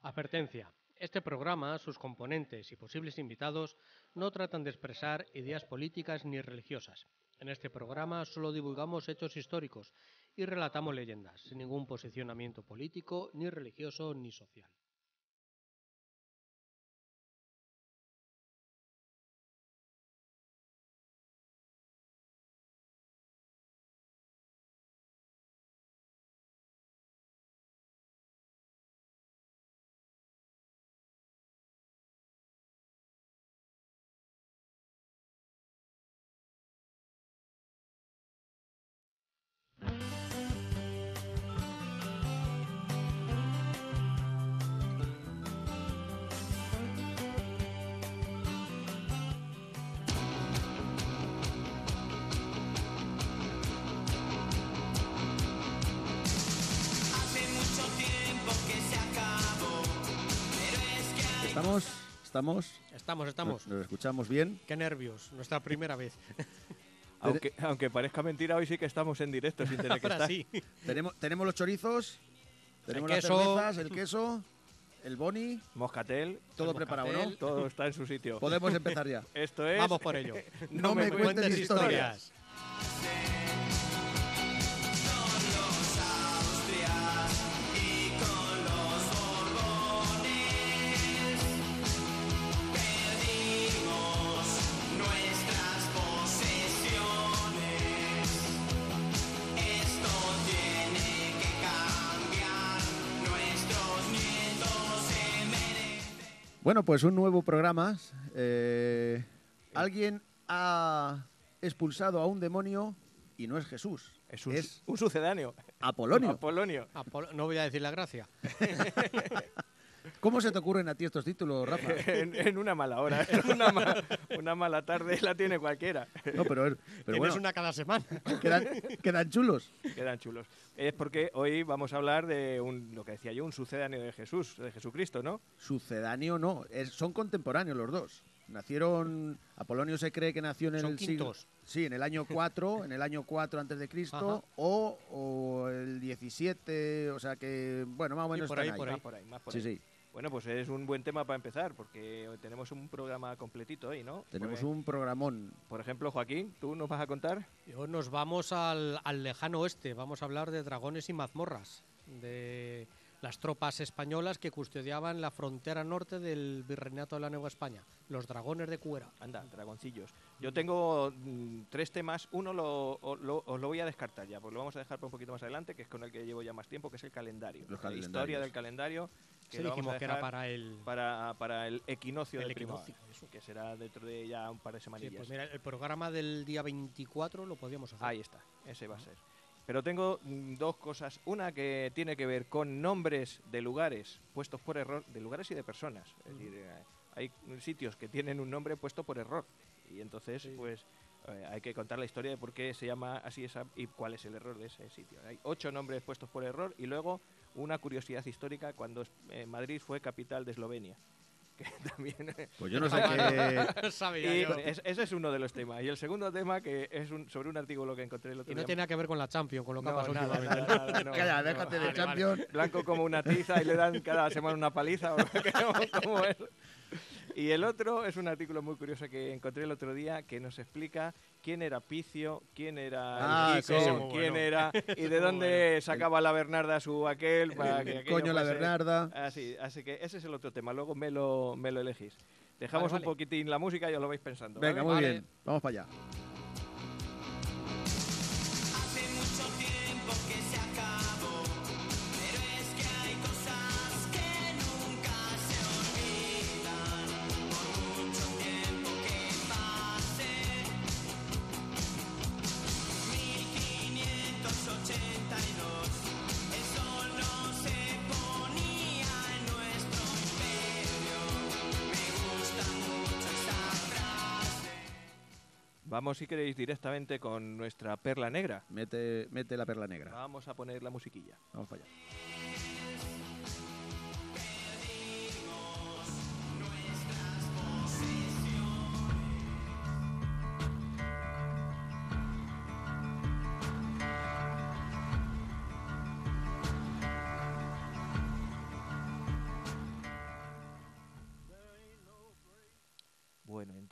Advertencia. Este programa, sus componentes y posibles invitados no tratan de expresar ideas políticas ni religiosas. En este programa solo divulgamos hechos históricos y relatamos leyendas, sin ningún posicionamiento político, ni religioso, ni social. Estamos. ¿Nos escuchamos bien? Qué nervios, nuestra primera vez. Aunque parezca mentira, hoy sí que estamos en directo sin tener que Ahora estar. sí. Tenemos los chorizos, tenemos El las queso. cervezas, el queso, el boni, Moscatel, todo El preparado, moscatel. ¿no? todo está en su sitio. Podemos empezar ya. Esto es... Vamos por ello. No me cuentes historias. Bueno, pues un nuevo programa. Alguien ha expulsado a un demonio y no es Jesús. Es un sucedáneo. Apolonio. Apolonio. No voy a decir la gracia. ¿Cómo se te ocurren a ti estos títulos, Rafa? En una mala hora. Una mala tarde la tiene cualquiera. No, pero Tienes bueno, una cada semana. quedan chulos. Quedan chulos. Es porque hoy vamos a hablar de lo que decía yo, un sucedáneo de Jesús, de Jesucristo, ¿no? Sucedáneo no, son contemporáneos los dos. Nacieron, Apolonio se cree que nació en Son el siglo... quintos. Sí, en el año 4, en el año 4 antes de Cristo, Ajá. o el 17, o sea que, bueno, más o menos por ahí, están por ahí. Más por ahí, más por Sí, ahí. sí. Bueno, pues es un buen tema para empezar, porque hoy tenemos un programa completito hoy, ¿no? Tenemos Pues, un programón. Por ejemplo, Joaquín, ¿tú nos vas a contar? Y hoy nos vamos al lejano oeste. Vamos a hablar de dragones y mazmorras. De las tropas españolas que custodiaban la frontera norte del Virreinato de la Nueva España. Los dragones de Cuera. Anda, dragoncillos. Yo tengo 3 temas. Uno os lo voy a descartar ya, porque lo vamos a dejar para un poquito más adelante, que es con el que llevo ya más tiempo, que es el calendario. Los La historia calendarios. del calendario. Que Sí, lo vamos dijimos a que era dejar para el... para el equinoccio El de equinoccio, primavera, eso. que será dentro de ya un par de Sí, semanillas. pues mira, el programa del día 24 lo podíamos hacer. Ahí está, ese va a ser. Pero tengo 2 cosas. Una que tiene que ver con nombres de lugares puestos por error, de lugares y de personas. Es decir, hay sitios que tienen un nombre puesto por error. Y entonces, Sí. pues, hay que contar la historia de por qué se llama así esa y cuál es el error de ese sitio. Hay 8 nombres puestos por error y luego una curiosidad histórica cuando Madrid fue capital de Eslovenia. Que también... Pues yo no sé qué... Sabía Y yo. ese es uno de los temas. Y el segundo tema, que es sobre un artículo que encontré el otro Y no día. tiene nada que ver con la Champions, con lo que ha No, pasado nada, últimamente. nada, no, Calla, no. déjate de Vale, Champions. Blanco como una tiza y le dan cada semana una paliza. ¿Cómo es? Y el otro es un artículo muy curioso que encontré el otro día que nos explica quién era Picio, quién era el sí, Kiko, ese muy quién bueno. era y de muy dónde sacaba la Bernarda su aquel para que El aquello coño la fuese- Bernarda. Así que ese es el otro tema, luego me lo elegís. Dejamos Vale. un poquitín la música y os lo vais pensando. Venga, ¿vale? muy Vale. bien. Vamos para allá. Hace mucho tiempo que se acabó, pero es que hay cosas que nunca se olvidan, por mucho tiempo que pase. 1582, el sol no se ponía en nuestro imperio, me gusta mucho esa frase. Vamos, si queréis, directamente con nuestra perla negra. Mete la perla negra. Vamos a poner la musiquilla. Vamos para allá.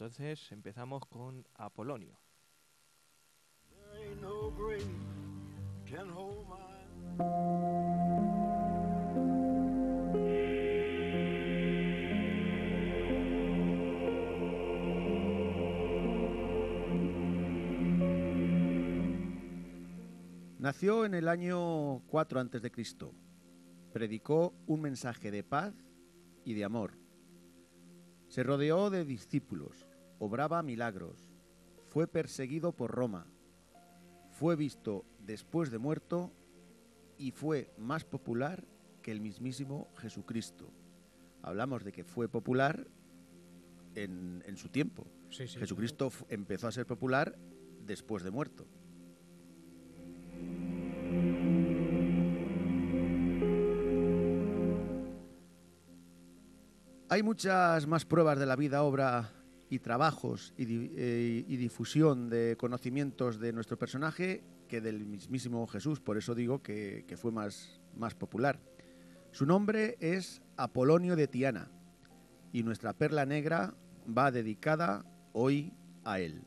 Entonces empezamos con Apolonio. There ain't no grave can hold my Nació en el año 4 a.C. Predicó un mensaje de paz y de amor. Se rodeó de discípulos, obraba milagros, fue perseguido por Roma, fue visto después de muerto y fue más popular que el mismísimo Jesucristo. Hablamos de que fue popular en su tiempo. Sí, sí. Jesucristo empezó a ser popular después de muerto. Hay muchas más pruebas de la vida, obra y trabajos y difusión de conocimientos de nuestro personaje que del mismísimo Jesús, por eso digo que fue más popular. Su nombre es Apolonio de Tiana y nuestra perla negra va dedicada hoy a él.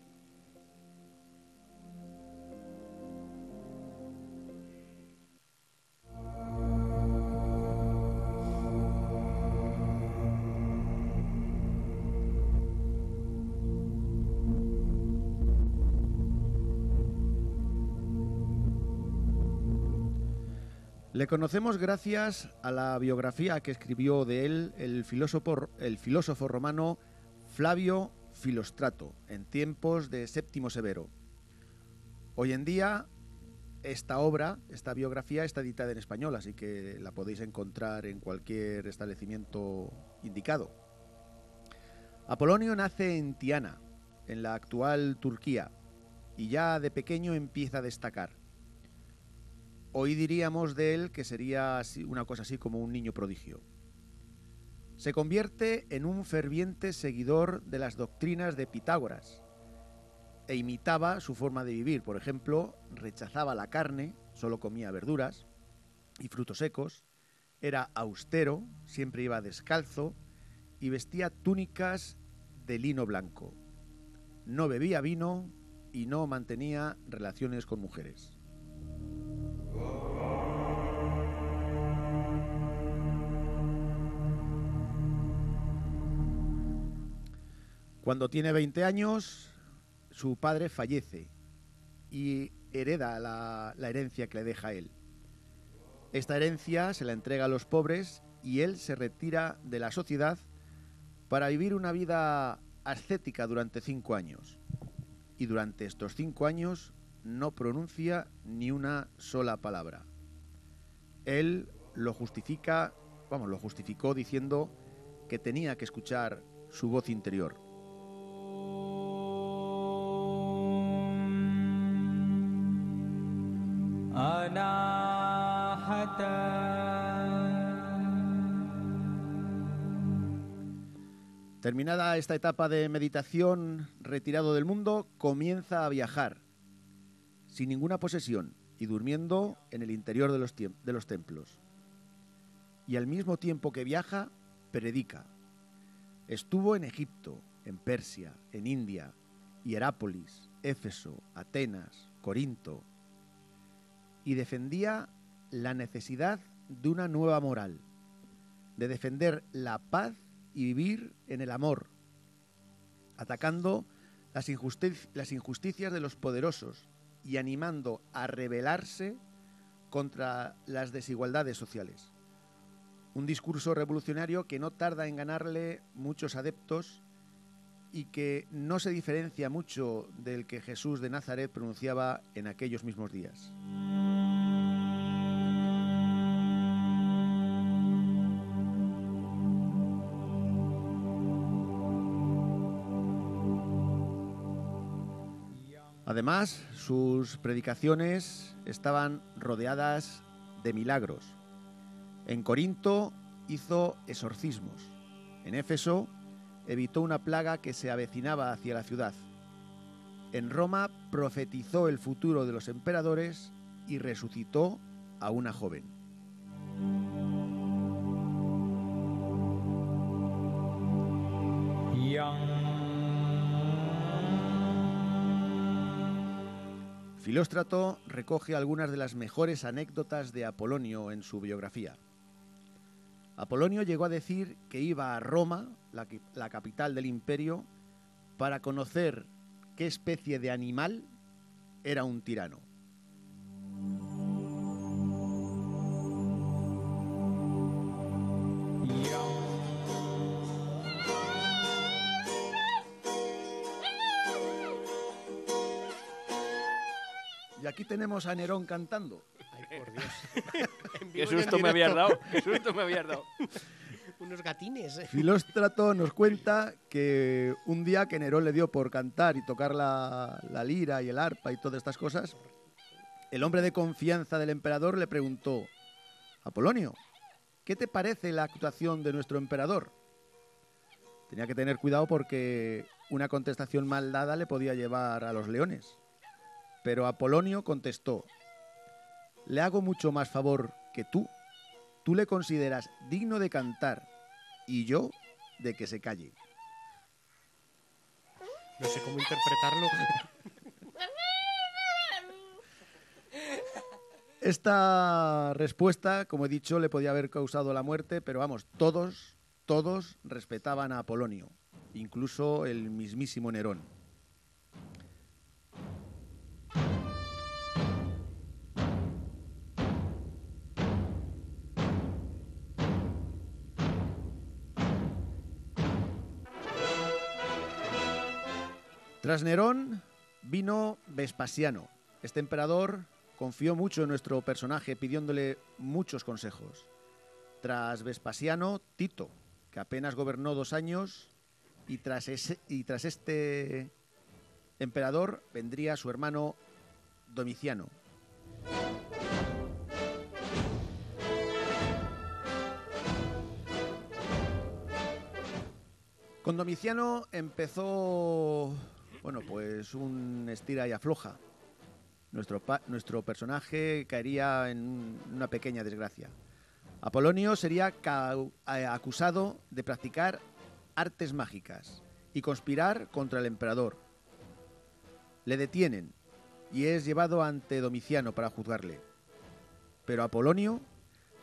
Le conocemos gracias a la biografía que escribió de él el filósofo romano Flavio Filostrato en tiempos de Séptimo Severo. Hoy en día esta biografía está editada en español, así que la podéis encontrar en cualquier establecimiento indicado. Apolonio nace en Tiana, en la actual Turquía, y ya de pequeño empieza a destacar. Hoy diríamos de él que sería una cosa así como un niño prodigio. Se convierte en un ferviente seguidor de las doctrinas de Pitágoras e imitaba su forma de vivir. Por ejemplo, rechazaba la carne, solo comía verduras y frutos secos, era austero, siempre iba descalzo y vestía túnicas de lino blanco. No bebía vino y no mantenía relaciones con mujeres. Cuando tiene 20 años, su padre fallece y hereda la herencia que le deja a él. Esta herencia se la entrega a los pobres y él se retira de la sociedad para vivir una vida ascética durante 5 años. Y durante estos 5 años no pronuncia ni una sola palabra. Él lo justificó diciendo que tenía que escuchar su voz interior. Terminada esta etapa de meditación, retirado del mundo, comienza a viajar, sin ninguna posesión y durmiendo en el interior de los templos. Y al mismo tiempo que viaja, predica. Estuvo en Egipto, en Persia, en India, Hierápolis, Éfeso, Atenas, Corinto, y defendía la necesidad de una nueva moral, de defender la paz y vivir en el amor, atacando las injusticias de los poderosos y animando a rebelarse contra las desigualdades sociales. Un discurso revolucionario que no tarda en ganarle muchos adeptos y que no se diferencia mucho del que Jesús de Nazaret pronunciaba en aquellos mismos días. Además, sus predicaciones estaban rodeadas de milagros. En Corinto hizo exorcismos. En Éfeso evitó una plaga que se avecinaba hacia la ciudad. En Roma profetizó el futuro de los emperadores y resucitó a una joven. Filóstrato recoge algunas de las mejores anécdotas de Apolonio en su biografía. Apolonio llegó a decir que iba a Roma, la capital del imperio, para conocer qué especie de animal era un tirano. Y aquí tenemos a Nerón cantando. Ay, por Dios. En Qué vivo y en susto me habías directo. dado. Qué susto me habías dado. Unos gatines. Filóstrato nos cuenta que un día que Nerón le dio por cantar y tocar la lira y el arpa y todas estas cosas, el hombre de confianza del emperador le preguntó: Apolonio, ¿qué te parece la actuación de nuestro emperador? Tenía que tener cuidado porque una contestación mal dada le podía llevar a los leones. Pero Apolonio contestó: le hago mucho más favor que tú. Tú le consideras digno de cantar y yo de que se calle. No sé cómo interpretarlo. Esta respuesta, como he dicho, le podía haber causado la muerte, pero vamos, todos respetaban a Apolonio, incluso el mismísimo Nerón. Tras Nerón vino Vespasiano. Este emperador confió mucho en nuestro personaje, pidiéndole muchos consejos. Tras Vespasiano, Tito, que apenas gobernó 2 años, y tras este emperador vendría su hermano Domiciano. Con Domiciano empezó, bueno, pues un estira y afloja. Nuestro personaje caería en una pequeña desgracia. Apolonio sería acusado de practicar artes mágicas y conspirar contra el emperador. Le detienen y es llevado ante Domiciano para juzgarle. Pero Apolonio,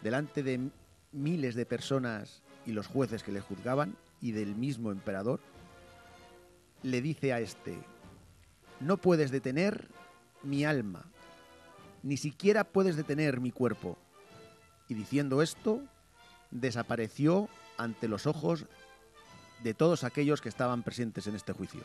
delante de miles de personas y los jueces que le juzgaban y del mismo emperador, le dice a este: no puedes detener mi alma, ni siquiera puedes detener mi cuerpo. Y diciendo esto, desapareció ante los ojos de todos aquellos que estaban presentes en este juicio.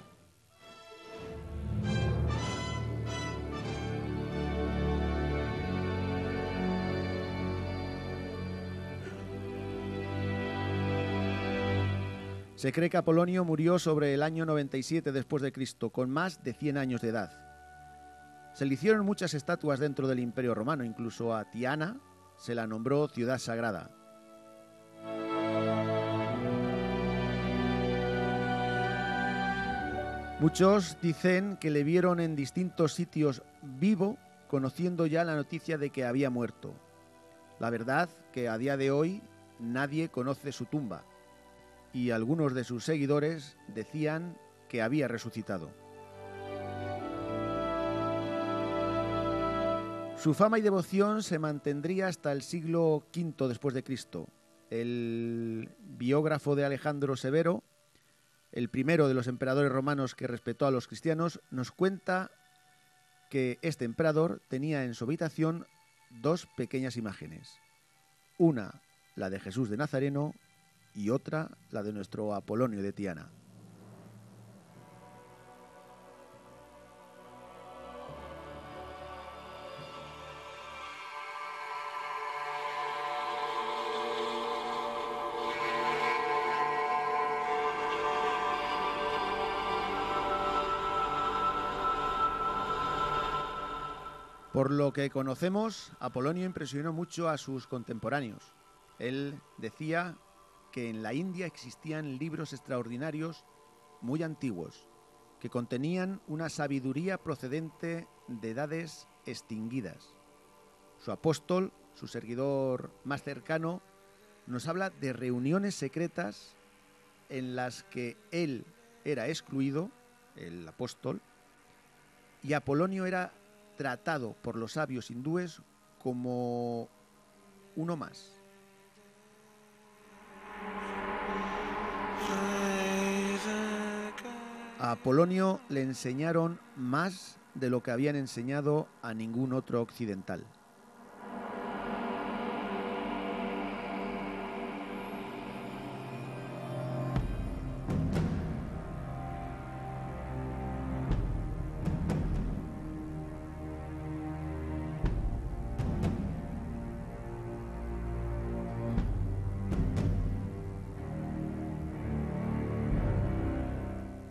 Se cree que Apolonio murió sobre el año 97 después de Cristo, con más de 100 años de edad. Se le hicieron muchas estatuas dentro del Imperio Romano, incluso a Tiana se la nombró ciudad sagrada. Muchos dicen que le vieron en distintos sitios vivo, conociendo ya la noticia de que había muerto. La verdad que a día de hoy nadie conoce su tumba, y algunos de sus seguidores decían que había resucitado. Su fama y devoción se mantendría hasta el siglo V después de Cristo. El biógrafo de Alejandro Severo, el primero de los emperadores romanos que respetó a los cristianos, nos cuenta que este emperador tenía en su habitación 2 pequeñas imágenes. Una, la de Jesús de Nazareno, y otra, la de nuestro Apolonio de Tiana. Por lo que conocemos, Apolonio impresionó mucho a sus contemporáneos. Él decía que en la India existían libros extraordinarios muy antiguos, que contenían una sabiduría procedente de edades extinguidas. Su apóstol, su seguidor más cercano, nos habla de reuniones secretas en las que él era excluido, el apóstol, y Apolonio era tratado por los sabios hindúes como uno más. A Apolonio le enseñaron más de lo que habían enseñado a ningún otro occidental.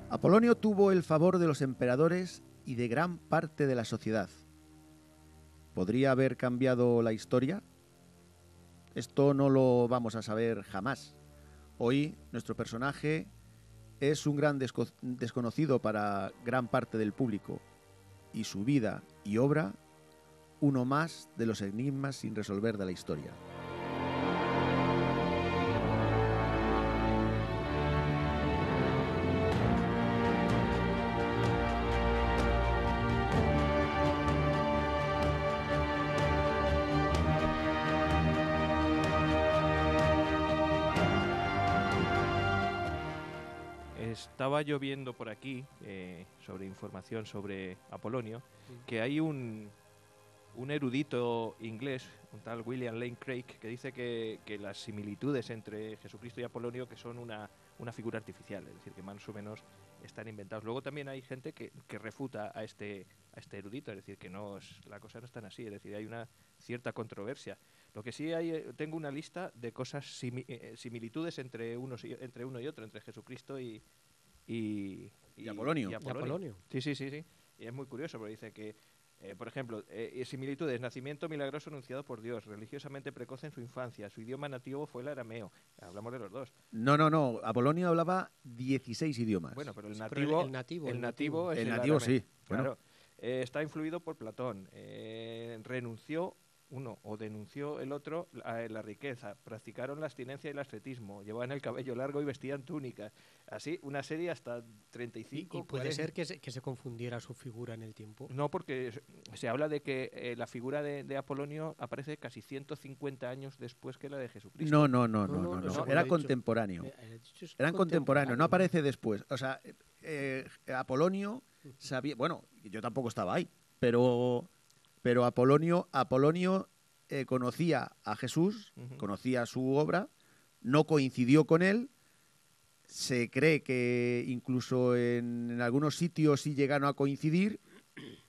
Apolonio tuvo el favor de los emperadores y de gran parte de la sociedad. ¿Podría haber cambiado la historia? Esto no lo vamos a saber jamás. Hoy nuestro personaje es un gran desconocido para gran parte del público y su vida y obra uno más de los enigmas sin resolver de la historia. Estaba yo viendo por aquí, sobre información sobre Apolonio, que hay un erudito inglés, un tal William Lane Craig, que dice que las similitudes entre Jesucristo y Apolonio que son una figura artificial, es decir, que más o menos están inventados. Luego también hay gente que refuta a este erudito, es decir, que la cosa no es tan así, es decir, hay una cierta controversia. Lo que sí hay, tengo una lista de cosas similitudes entre uno y otro, entre Jesucristo y Apolonio. Y Apolonio. Sí. Y es muy curioso porque dice que, por ejemplo, similitudes: nacimiento milagroso anunciado por Dios, religiosamente precoz en su infancia, su idioma nativo fue el arameo. Hablamos de los dos. No. Apolonio hablaba 16 idiomas. Bueno, pero el Sí, nativo, pero el nativo es El el nativo, arameo. sí. Bueno. Claro. Está influido por Platón. Renunció uno o denunció el otro la riqueza, practicaron la abstinencia y el ascetismo, llevaban el cabello largo y vestían túnicas. Así, una serie hasta 35. ¿Y puede 40. ser que se confundiera su figura en el tiempo? No, porque se habla de que la figura de Apolonio aparece casi 150 años después que la de Jesucristo. No. eso Era he dicho. contemporáneo. He dicho es Eran contemporáneos, no aparece después. O sea, Apolonio sabía... Bueno, yo tampoco estaba ahí, pero Apolonio conocía a Jesús, Ujú. conocía su obra, no coincidió con él. Se cree que incluso en algunos sitios sí llegaron a coincidir,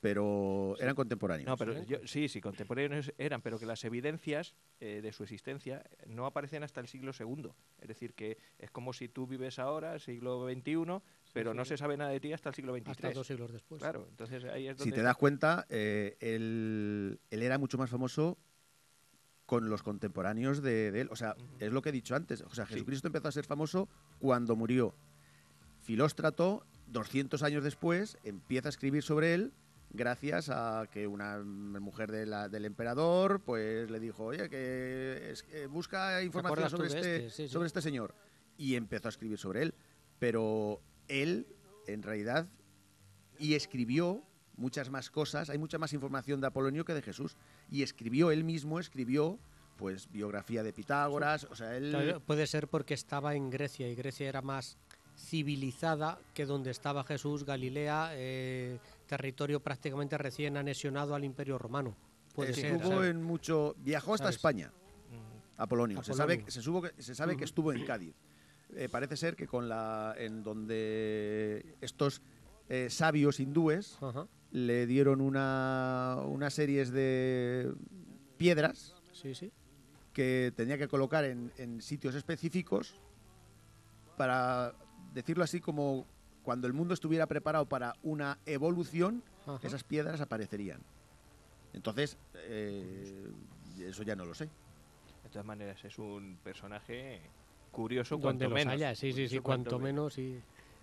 pero eran contemporáneos. No, pero sí, contemporáneos eran, pero que las evidencias de su existencia no aparecen hasta el siglo II. Es decir, que es como si tú vives ahora, siglo XXI, pero no se sabe nada de ti hasta el siglo XXIII. Hasta 2 siglos después. Claro, entonces ahí es donde... Si te das cuenta, él era mucho más famoso con los contemporáneos de él. O sea, es lo que he dicho antes. O sea, Sí. Jesucristo empezó a ser famoso cuando murió. Filóstrato, 200 años después, empieza a escribir sobre él gracias a que una mujer del emperador pues le dijo, oye, que busca información acuerdas tú sobre de este? Sí. sobre este señor. Y empezó a escribir sobre él. Pero él, en realidad, y escribió muchas más cosas, hay mucha más información de Apolonio que de Jesús. Y él mismo escribió pues biografía de Pitágoras, o sea, él... Claro, puede ser porque estaba en Grecia y Grecia era más civilizada que donde estaba Jesús, Galilea, territorio prácticamente recién anexionado al Imperio Romano. Puede ser. estuvo ¿sabes? en mucho... Viajó hasta ¿Sabes? España, Mm, Apolonio. Se sabe Apolonio. que estuvo en Cádiz. Parece ser que en donde estos sabios hindúes Ajá. le dieron una serie de piedras Sí. que tenía que colocar en sitios específicos para decirlo así, como cuando el mundo estuviera preparado para una evolución, Ajá. esas piedras aparecerían. Entonces, eso ya no lo sé. de todas maneras, es un personaje curioso, Donde cuanto los menos. haya, sí, Curioso, cuanto menos. Sí.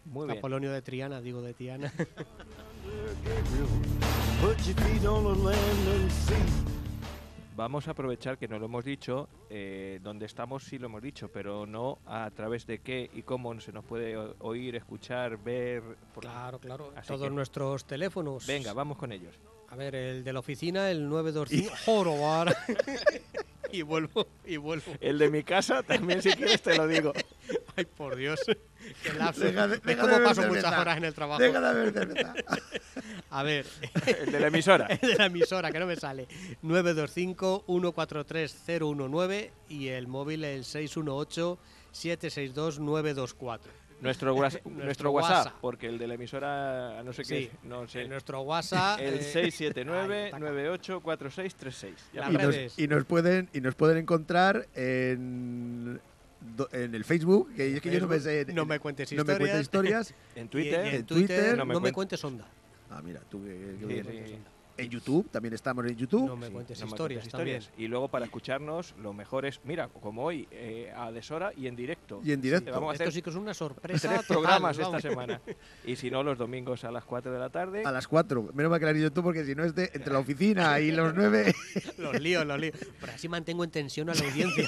Muy bien. Apolonio de Triana, digo de Tiana. Gabriel, put your feet on the land and sea. vamos a aprovechar que no lo hemos dicho, donde estamos sí lo hemos dicho, pero no a través de qué y cómo se nos puede oír, escuchar, ver. Claro, claro. Así Todos que- nuestros teléfonos. Venga, vamos con ellos. A ver, el de la oficina, el 925. ¡Jorobar! y vuelvo. El de mi casa también, si quieres, te lo digo. Ay, por Dios. Qué lapsus. Deja de Es beber como paso cerveza. muchas horas en el trabajo. Deja de beber cerveza. A ver, El de la emisora. el de la emisora, que no me sale. 925-143-019 y el móvil el 618-762-924. Nuestro WhatsApp, WhatsApp. porque el de la emisora, no sé Sí, qué, no sé. En nuestro WhatsApp. El ahí está. 679-984636. Las Y nos, redes. y nos pueden encontrar en el Facebook, que es que yo no me sé. No me cuentes no me cuentes historias. historias. En Y Twitter. en en Twitter, Twitter, no me cuentes onda. Ah, mira, tú que Sí, bien. sí. En YouTube, también estamos en YouTube. No me cuentes No me historias cuentes también. historias. Y luego para escucharnos, lo mejor es, mira, como hoy, a deshora y en directo. Y en directo. Te vamos a Esto hacer sí que es una sorpresa. 3 total, programas esta vamos. semana. Y si no, los domingos a las 4 de la tarde. A las 4. Menos mal que la has dicho tú, porque si no, entre la oficina y los 9. Los líos. Pero así mantengo en tensión a la audiencia.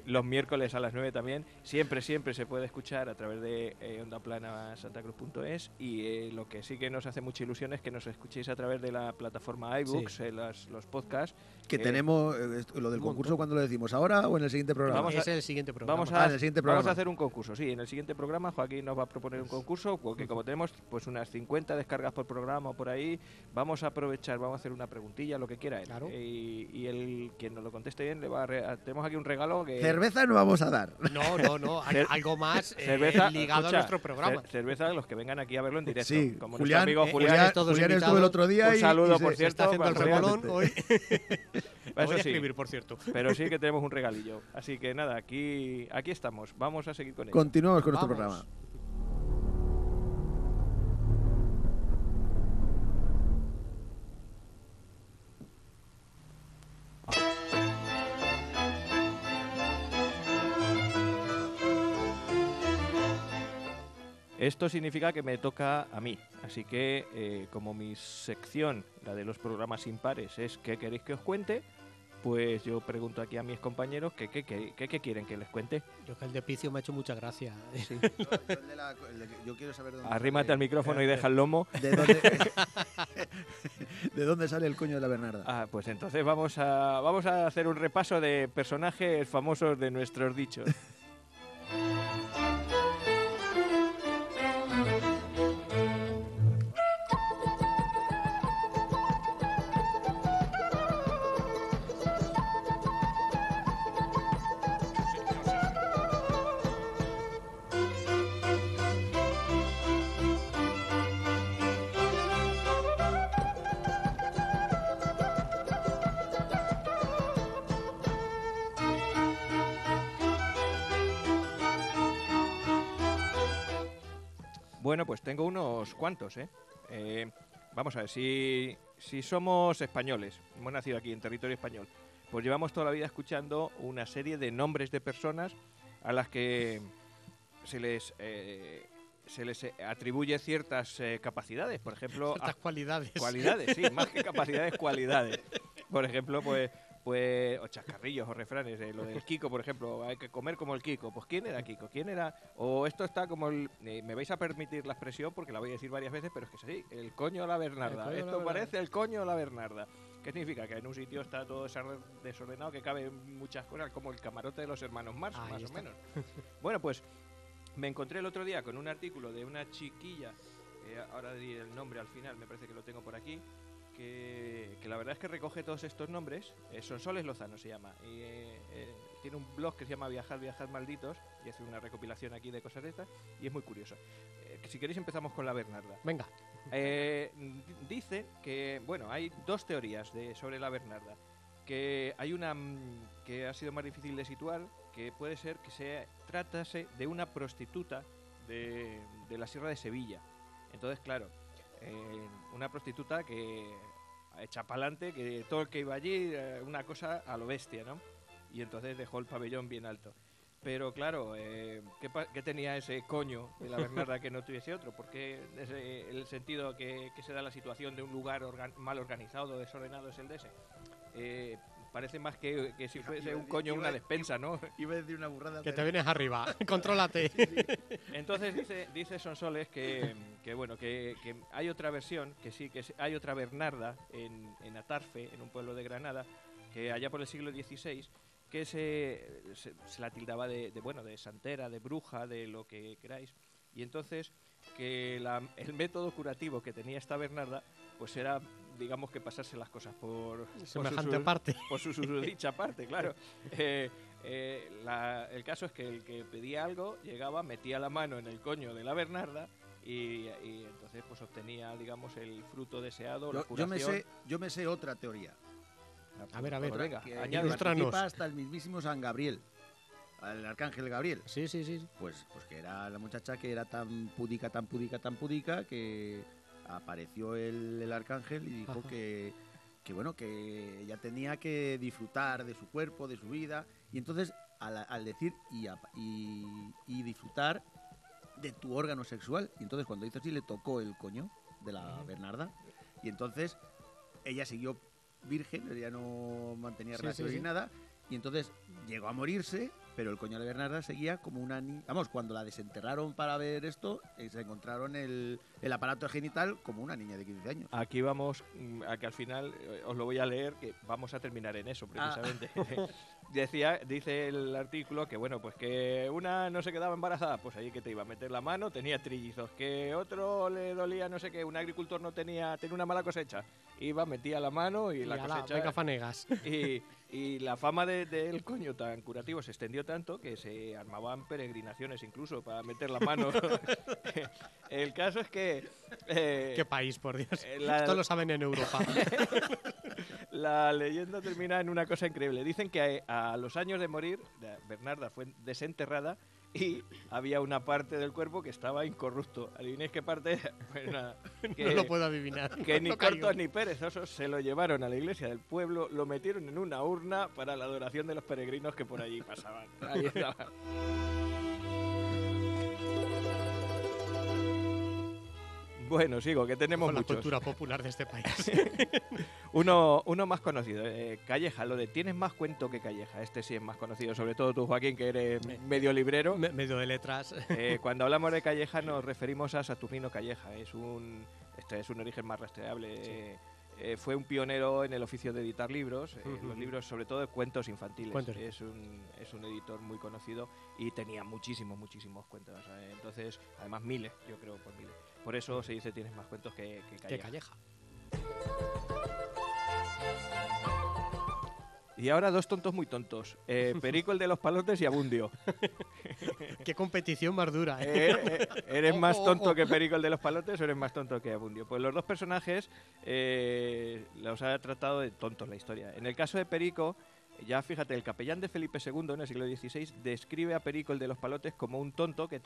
Los miércoles a las 9 también. Siempre se puede escuchar a través de ondaplana.santacruz.es. Y lo que sí que nos hace mucha ilusión es que nos escuchéis a través de la plataforma iBooks, Sí. los podcasts. Que tenemos lo del Un concurso, montón. ¿cuándo lo decimos? ¿Ahora o en el siguiente programa? Vamos a- Es el siguiente programa. Vamos en el siguiente vamos programa. a hacer un concurso, sí. En el siguiente programa Joaquín nos va a proponer un concurso, porque como tenemos pues unas 50 descargas por programa o por ahí, vamos a aprovechar, vamos a hacer una preguntilla, lo que quiera él. Claro. Y él, quien nos lo conteste bien, le va tenemos aquí un regalo que... Cerveza no vamos a dar. No. Cer- Algo más cerveza, ligado escucha, a nuestro programa. cerveza, los que vengan aquí a verlo en directo. Sí, como Julián, nuestro amigo Julián, Julián. todos Julián estuvo invitados. el otro día Un y saludo, se- por Se cierto. está haciendo el para Julián. remolón hoy. Lo Eso voy a sí. escribir, por cierto. Pero sí que tenemos un regalillo. Así que nada, aquí estamos. Vamos a seguir con ello. Continuamos con nuestro Vamos. programa. Esto significa que me toca a mí, así que como mi sección, la de los programas impares, es ¿qué queréis que os cuente? Pues yo pregunto aquí a mis compañeros qué quieren que les cuente. Yo que el de Picio me ha hecho mucha gracia. Yo quiero saber dónde Arrímate al micrófono y deja el lomo. ¿De dónde sale el coño de la Bernarda? Ah, pues entonces vamos a hacer un repaso de personajes famosos de nuestros dichos. Bueno, pues tengo unos cuantos, ¿eh? Vamos a ver, si somos españoles, hemos nacido aquí en territorio español, pues llevamos toda la vida escuchando una serie de nombres de personas a las que se les atribuye ciertas capacidades. Por ejemplo, Estas cualidades. cualidades, sí, más que capacidades, cualidades. Por ejemplo, pues o chascarrillos o refranes, lo del Kiko, por ejemplo, hay que comer como el Kiko. Pues ¿quién era Kiko? ¿Quién era? O esto está como me vais a permitir la expresión porque la voy a decir varias veces, pero es que es así, el coño a la Bernarda. El coño a la Esto Bernarda. parece el coño a la Bernarda. ¿Qué significa? Que en un sitio está todo desordenado, que caben muchas cosas, como el camarote de los hermanos Marx, Ahí más está. o menos. Bueno, pues me encontré el otro día con un artículo de una chiquilla, ahora diré el nombre al final, me parece que lo tengo por aquí, que la verdad es que recoge todos estos nombres. Sonsoles Lozano se llama, y tiene un blog que se llama Viajar Malditos, y hace una recopilación aquí de cosas de estas, y es muy curioso. Que si queréis empezamos con la Bernarda. Venga. Dice que, bueno, hay dos teorías sobre la Bernarda. Que hay una que ha sido más difícil de situar, que puede ser que se tratase de una prostituta de la Sierra de Sevilla. Entonces, claro, una prostituta que echa pa'lante, que todo el que iba allí, una cosa a lo bestia, ¿no? Y entonces dejó el pabellón bien alto. Pero claro, ¿qué tenía ese coño de la Bernarda que no tuviese otro? Porque el sentido que se da la situación de un lugar mal organizado, desordenado, es el de ese. parece más que si fuese un coño una despensa, ¿no? Iba a decir una burrada. Que te pero- vienes arriba. Contrólate. Entonces dice Sonsoles que bueno, que hay otra versión, hay otra Bernarda en Atarfe, en un pueblo de Granada, que allá por el siglo XVI, que se la tildaba de santera, de bruja, de lo que queráis. Y entonces que el método curativo que tenía esta Bernarda, pues era, digamos, que pasarse las cosas por Semejante parte. por su susodicha parte, claro. El caso es que el que pedía algo llegaba, metía la mano en el coño de la Bernarda y entonces pues obtenía, digamos, el fruto deseado, la curación. Yo me sé otra teoría. A ver, a ver. Pues venga, Que añade. Ilústranos. participa hasta el mismísimo San Gabriel, al arcángel Gabriel. Sí, sí, sí. Pues que era la muchacha que era tan pudica, que apareció el arcángel y dijo Ajá. que bueno, que ella tenía que disfrutar de su cuerpo, de su vida. Y entonces, al decir y disfrutar de tu órgano sexual, y entonces cuando hizo así le tocó el coño de la Bernarda, y entonces ella siguió virgen, ella no mantenía Sí, relaciones sí, ni sí. nada, y entonces llegó a morirse, pero el coño de la Bernarda seguía como una niña. Vamos, cuando la desenterraron para ver esto, se encontraron el aparato genital como una niña de 15 años. Aquí vamos a que al final os lo voy a leer, que vamos a terminar en eso precisamente. Dice el artículo que bueno, pues que una no se quedaba embarazada, pues ahí que te iba a meter la mano, tenía trillizos, que otro le dolía no sé qué, un agricultor tenía una mala cosecha, iba, metía la mano y la ala, cosecha. venga, fanegas. Y la fama del coño tan curativo se extendió tanto que se armaban peregrinaciones incluso para meter la mano. El caso es que Qué país, por Dios. la- Esto lo saben en Europa. la leyenda termina en una cosa increíble. Dicen que a los años de morir, Bernarda fue desenterrada y había una parte del cuerpo que estaba incorrupto. ¿Adivinéis qué parte? Pues nada, No lo puedo adivinar. que ni No caigo. cortos ni perezosos se lo llevaron a la iglesia del pueblo, lo metieron en una urna para la adoración de los peregrinos que por allí pasaban. Ahí estaba. Bueno, sigo, que tenemos Con la muchos. cultura popular de este país. Uno más conocido, Calleja, lo de tienes más cuento que Calleja. Este sí es más conocido, sobre todo tú, Joaquín, que eres medio librero. Medio de letras. Cuando hablamos de Calleja nos referimos a Saturnino Calleja. Este es un origen más rastreable. Fue un pionero en el oficio de editar libros, Ujú. los libros sobre todo de cuentos infantiles. Cuentos. Es un editor muy conocido y tenía muchísimos cuentos. Entonces, además miles, yo creo, por miles. Por eso se dice tienes más cuentos que Qué Calleja. calleja. Y ahora dos tontos muy tontos. Perico el de los palotes y Abundio. Qué competición más dura, ¿eh? ¿Eres Ojo, más tonto ojo. que Perico el de los palotes o eres más tonto que Abundio? Pues los dos personajes los ha tratado de tontos la historia. En el caso de Perico, ya fíjate, el capellán de Felipe II en el siglo XVI describe a Perico el de los palotes como un tonto que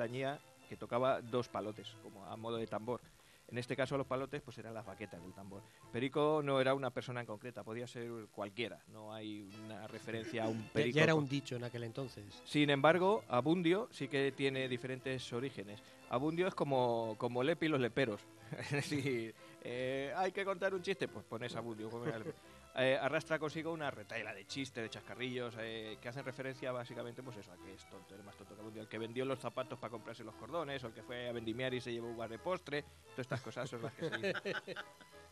tocaba dos palotes, como a modo de tambor. En este caso los palotes pues eran las baquetas del tambor. Perico no era una persona en concreta, podía ser cualquiera, no hay una referencia a un perico. Ya era un dicho en aquel entonces. Sin embargo, Abundio sí que tiene diferentes orígenes. Abundio es como Lepi y los leperos. Si hay que contar un chiste, pues pones Abundio. Arrastra consigo una retahíla de chistes, de chascarrillos, que hacen referencia básicamente pues eso, a que es tonto, eres más tonto que Abundio. El que vendió los zapatos para comprarse los cordones, o el que fue a vendimiar y se llevó uvas de postre, todas estas cosas son las que se dicen.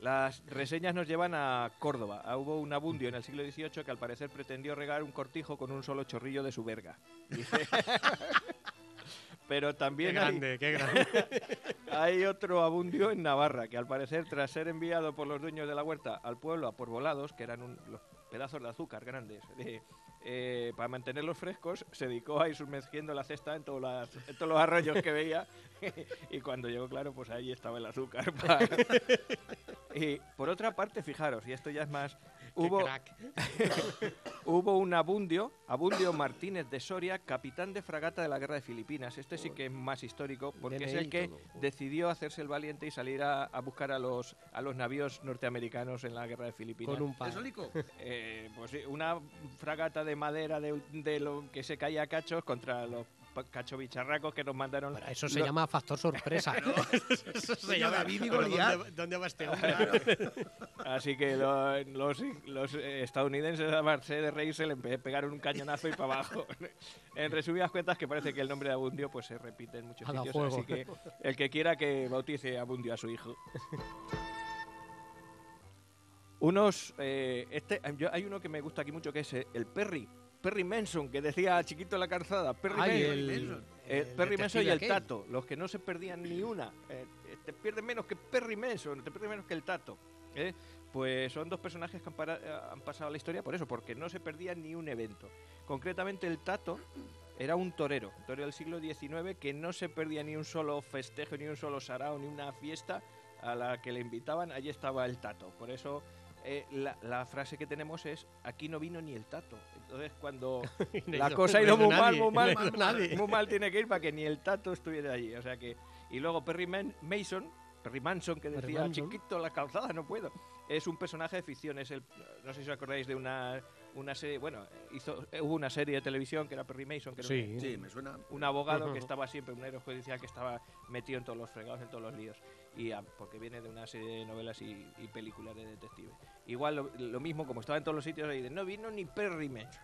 Las reseñas nos llevan a Córdoba. Hubo un Abundio en el siglo XVIII que al parecer pretendió regar un cortijo con un solo chorrillo de su verga. Dice. Pero Qué también grande, qué grande. hay otro Abundio en Navarra, que al parecer, tras ser enviado por los dueños de la huerta al pueblo a por volados, que eran los pedazos de azúcar grandes, para mantenerlos frescos, se dedicó a ir sumergiendo la cesta en todos los arroyos que veía. Y cuando llegó, claro, pues ahí estaba el azúcar. Y por otra parte, fijaros, y esto ya es más... Qué crack. Hubo un Abundio Martínez de Soria, capitán de fragata de la guerra de Filipinas. Este sí que es más histórico, porque es DNI el que todo. decidió hacerse el valiente y salir a buscar a los navíos norteamericanos en la guerra de Filipinas. Con un pan. ¿Es Olico? Pues sí, una fragata de madera de lo que se caía a cachos contra los cachovicharracos que nos mandaron. Pero eso se llama factor sorpresa. Eso se Coño, llama David y ¿Pero Goliat. ¿Dónde va este hombre? Así que los estadounidenses, a base de reírse, le pegaron un cañonazo y para abajo. En resumidas cuentas, que parece que el nombre de Abundio pues se repite en muchos Haga sitios. juego. Así que el que quiera que bautice Abundio a su hijo. Hay uno que me gusta aquí mucho, que es el Perry Manson, que decía chiquito en la calzada. Perry Ay, Manson. el Perry Manson y detective el aquel. Tato, los que no se perdían ni una. Te pierdes menos que Perry Manson, te pierdes menos que el Tato. Pues son dos personajes que han pasado a la historia por eso, porque no se perdían ni un evento. Concretamente el Tato era un torero del siglo XIX que no se perdía ni un solo festejo, ni un solo sarao, ni una fiesta a la que le invitaban. Allí estaba el Tato. Por eso la frase que tenemos es: aquí no vino ni el Tato. Entonces cuando la cosa ha ido muy mal tiene que ir para que ni el Tato estuviera allí. O sea que, y luego Perry Manson, que Perry decía Manson. chiquito en la calzada, no puedo. Es un personaje de ficción, es no sé si os acordáis de una serie, bueno, hubo una serie de televisión que era Perry Mason, que era Sí. Sí, me suena. un abogado Ujú. que estaba siempre, un héroe judicial que estaba metido en todos los fregados, en todos los líos, porque viene de una serie de novelas y películas de detectives. Igual lo mismo, como estaba en todos los sitios, ahí de no vino ni Perry Mason.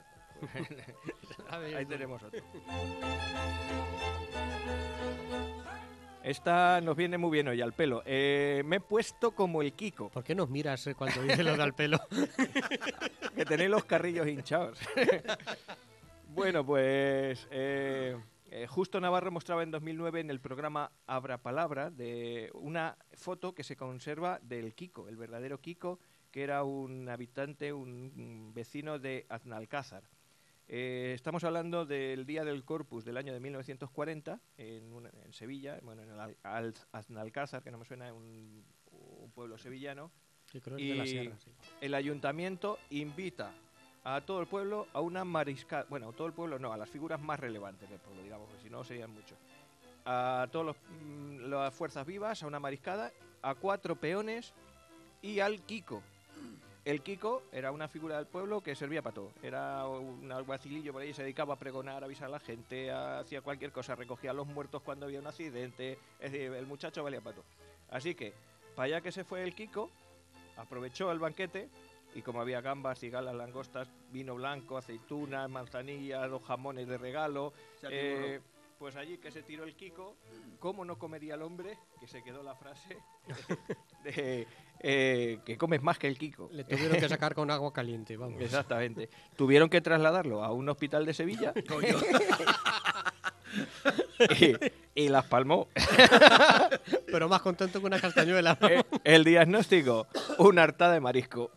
Ahí tenemos otro. Esta nos viene muy bien hoy al pelo. Me he puesto como el Kiko, ¿Por qué nos miras cuando dices lo del pelo? que tenéis los carrillos hinchados. Bueno, pues Justo Navarro mostraba en 2009 en el programa Abra Palabra de una foto que se conserva del Kiko, el verdadero Kiko, que era un habitante, un vecino de Aznalcázar. Estamos hablando del Día del Corpus del año de 1940 en Sevilla, bueno, en el Aznalcázar, que no me suena, un pueblo sevillano. Sí, creo que es de la Y sierra, sí. el ayuntamiento invita a todo el pueblo a una mariscada, bueno, a todo el pueblo no, a las figuras más relevantes del pueblo, digamos, porque si no serían muchos. A todas las fuerzas vivas, a una mariscada, a 4 peones y al Kiko. El Kiko era una figura del pueblo que servía para todo. Era un alguacilillo por ahí, se dedicaba a pregonar, a avisar a la gente, hacía cualquier cosa, recogía a los muertos cuando había un accidente. Es decir, el muchacho valía para todo. Así que, para allá que se fue el Kiko, aprovechó el banquete y como había gambas, cigalas, langostas, vino blanco, aceitunas, manzanillas, 2 jamones de regalo, pues allí que se tiró el Kiko, ¿cómo no comería el hombre? Que se quedó la frase de que comes más que el Kiko. Le tuvieron que sacar con agua caliente, vamos. Exactamente. Tuvieron que trasladarlo a un hospital de Sevilla y las palmó. Pero más contento que una castañuela. El diagnóstico, una hartada de marisco.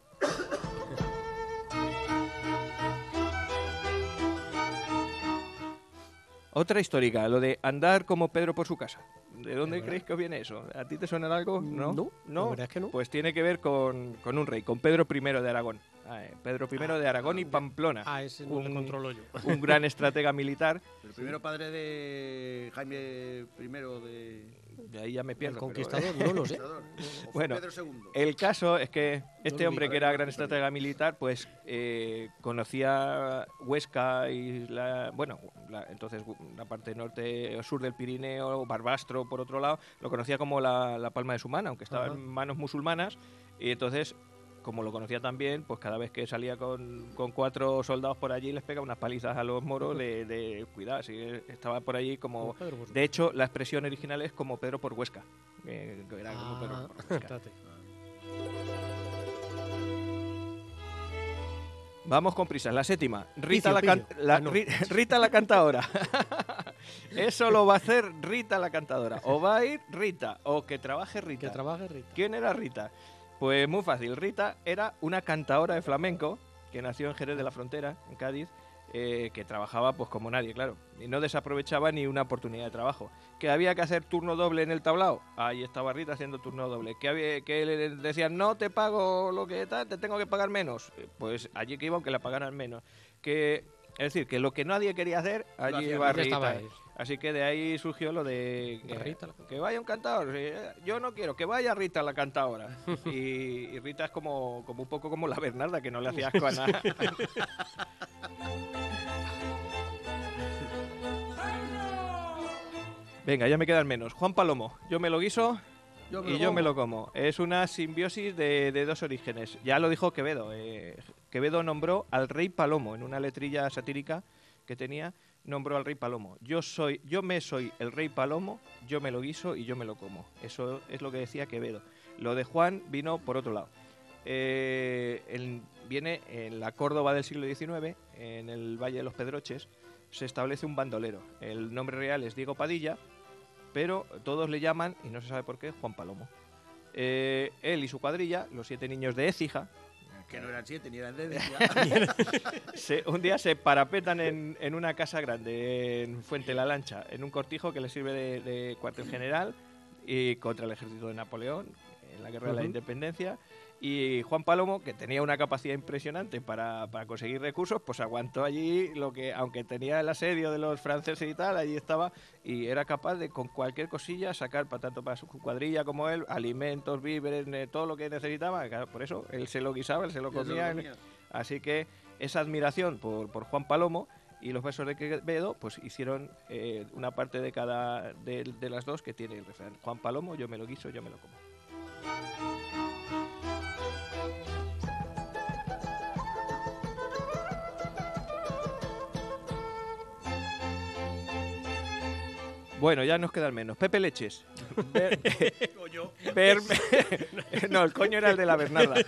Otra histórica, lo de andar como Pedro por su casa. ¿De dónde creéis que os viene eso? ¿A ti te suena algo? ¿No? No, la verdad es que no. Pues tiene que ver con un rey, con Pedro I de Aragón. Pedro I de Aragón y Pamplona. Ese no le controlo yo. Un gran estratega militar. El primero padre de Jaime I De ahí ya me El pierdo. pero, conquistador, no lo sé. ¿O fue Bueno, Pedro II? el caso es que este lo hombre, ubico. que era gran estratega militar, pues conocía Huesca y entonces la parte norte o sur del Pirineo, Barbastro por otro lado, lo conocía como la palma de su mano, aunque estaba Ajá. en manos musulmanas, y entonces, como lo conocía también, pues cada vez que salía con 4 soldados por allí les pegaba unas palizas a los moros de cuidado, así que estaba por allí como... Pedro por su- De hecho, la expresión original es como Pedro por Huesca. Que era como Pedro por Huesca. Espérate. Vamos con prisas. La séptima. Rita, Picio, picio. No. Rita la cantadora. Eso lo va a hacer Rita la cantadora. O va a ir Rita, o que trabaje Rita. Que trabaje Rita. ¿Quién era Rita? Pues muy fácil. Rita era una cantadora de flamenco que nació en Jerez de la Frontera, en Cádiz, que trabajaba pues como nadie, claro. Y no desaprovechaba ni una oportunidad de trabajo. ¿Que había que hacer turno doble en el tablao? Ahí estaba Rita haciendo turno doble. Que le decían, no te pago lo que tal, te tengo que pagar menos. Pues allí que iba aunque la pagaran menos. Es decir, que lo que nadie quería hacer, allí hacía iba Rita. Estaba Rita. ahí. Así que de ahí surgió lo de Rita. que vaya un cantador. Sí, yo no quiero, que vaya Rita la cantadora. y Rita es como un poco como la Bernarda, que no le hacía asco a nada. Venga, ya me quedan menos. Juan Palomo, yo me lo guiso Yo y yo me lo como. Es una simbiosis de dos orígenes. Ya lo dijo Quevedo. Quevedo nombró al rey Palomo en una letrilla satírica que tenía. Nombró al rey Palomo. Yo soy el rey Palomo, yo me lo guiso y yo me lo como. Eso es lo que decía Quevedo. Lo de Juan vino por otro lado. Viene en la Córdoba del siglo XIX, en el Valle de los Pedroches, se establece un bandolero. El nombre real es Diego Padilla, pero todos le llaman, y no se sabe por qué, Juan Palomo. Él y su cuadrilla, los 7 niños de Écija, Que no eran 7 ni eran 10. un día se parapetan en una casa grande, en Fuente la Lancha, en un cortijo que les sirve de cuartel general y contra el ejército de Napoleón, en la Guerra de la Independencia. Y Juan Palomo, que tenía una capacidad impresionante para conseguir recursos, pues aguantó allí lo que, aunque tenía el asedio de los franceses y tal, allí estaba y era capaz de con cualquier cosilla sacar tanto para su cuadrilla como él, alimentos, víveres, todo lo que necesitaba. Claro, por eso él se lo guisaba, él se lo comía. Así que esa admiración por Juan Palomo y los versos de Quevedo, pues hicieron una parte de cada de las dos que tiene el refrán. Juan Palomo, yo me lo guiso, yo me lo como. Bueno, ya nos quedan menos. Pepe Leches. No, el coño era el de la Bernarda.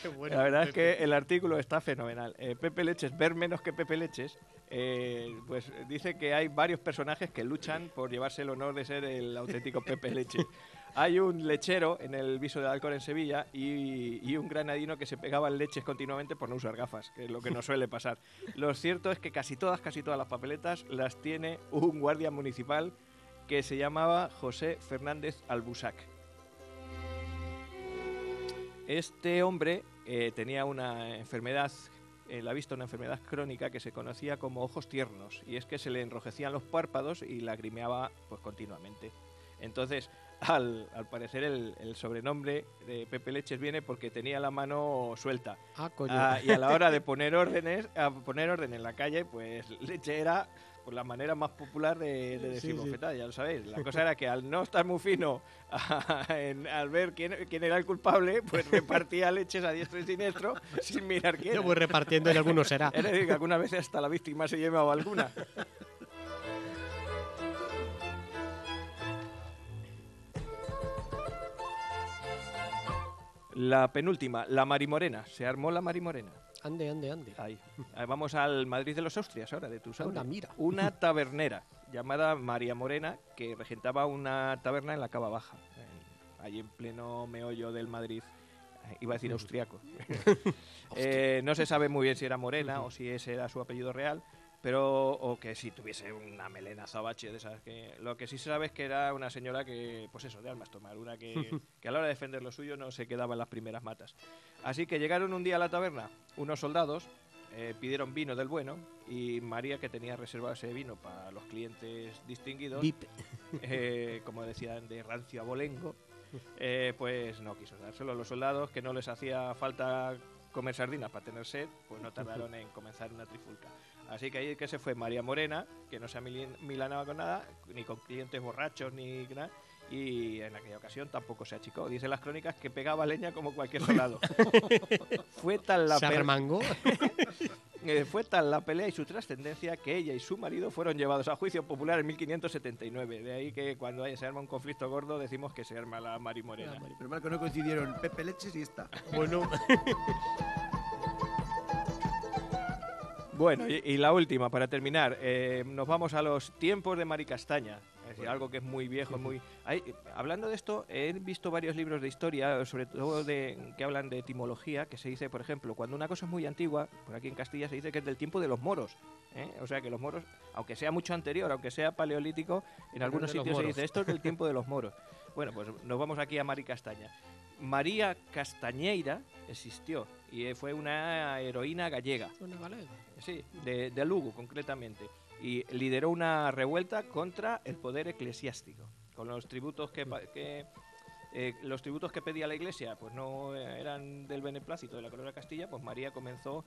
Qué bueno, La verdad es Pepe. que el artículo está fenomenal. Pepe Leches, ver menos que Pepe Leches, pues dice que hay varios personajes que luchan por llevarse el honor de ser el auténtico Pepe Leche. Hay un lechero en el Viso de Alcor en Sevilla y un granadino que se pegaban leches continuamente por no usar gafas, que es lo que nos suele pasar. Lo cierto es que casi todas las papeletas las tiene un guardia municipal que se llamaba José Fernández Albusac. Este hombre tenía una enfermedad, él ha visto una enfermedad crónica que se conocía como ojos tiernos, y es que se le enrojecían los párpados y lagrimeaba pues continuamente. Entonces, al parecer el sobrenombre de Pepe Leches viene porque tenía la mano suelta. Ah, coño. Y a la hora de poner orden en la calle, pues Leche era pues, la manera más popular de decir Sí, sí. bofetada, ya lo sabéis. La cosa era que al no estar muy fino, al ver quién era el culpable, pues repartía leches a diestro y siniestro sin mirar quién Yo era. voy repartiendo y alguno será. Es decir, que algunas veces hasta la víctima se llevaba alguna. La penúltima, la Marimorena. Se armó la Marimorena. Ande, ande, ande. Ahí. Vamos al Madrid de los Austrias ahora, de tus Anda, mira. Una tabernera llamada María Morena que regentaba una taberna en la Cava Baja, allí en pleno meollo del Madrid. Iba a decir austriaco. No se sabe muy bien si era Morena o si ese era su apellido real, pero o que si tuviese una melena azabache de esas. Lo que sí se sabe es que era una señora que, pues eso, de almas tomar, una que a la hora de defender lo suyo no se quedaba en las primeras matas. Así que llegaron un día a la taberna unos soldados, pidieron vino del bueno y María, que tenía reservado ese vino para los clientes distinguidos, Vip. como decían, de rancio abolengo, pues no quiso dárselo a los soldados, que no les hacía falta comer sardinas para tener sed, pues no tardaron en comenzar una trifulca. Así que ahí que se fue María Morena, que no se amilanaba con nada, ni con clientes borrachos, ni nada, y en aquella ocasión tampoco se achicó. Dicen las crónicas que pegaba leña como cualquier soldado. Fue tal la Se arremangó. Fue tal la pelea y su trascendencia que ella y su marido fueron llevados a juicio popular en 1579. De ahí que cuando se arma un conflicto gordo decimos que se arma la Marimorena. Pero mal que no coincidieron Pepe Leches y esta. Bueno, Bueno, y la última, para terminar, nos vamos a los tiempos de Mari Castaña. Es decir, algo que es muy viejo, muy... hablando de esto, he visto varios libros de historia, sobre todo que hablan de etimología, que se dice, por ejemplo, cuando una cosa es muy antigua, por aquí en Castilla se dice que es del tiempo de los moros. O sea, que los moros, aunque sea mucho anterior, aunque sea paleolítico, en algunos de los sitios se moros. dice, esto es del tiempo de los moros. Bueno, pues nos vamos aquí a Mari Castaña. María Castañeira existió y fue una heroína gallega. una galega. Sí, de Lugo concretamente. Y lideró una revuelta contra el poder eclesiástico. Con los tributos los tributos que pedía la Iglesia pues no eran del beneplácito de la corona de Castilla, pues María comenzó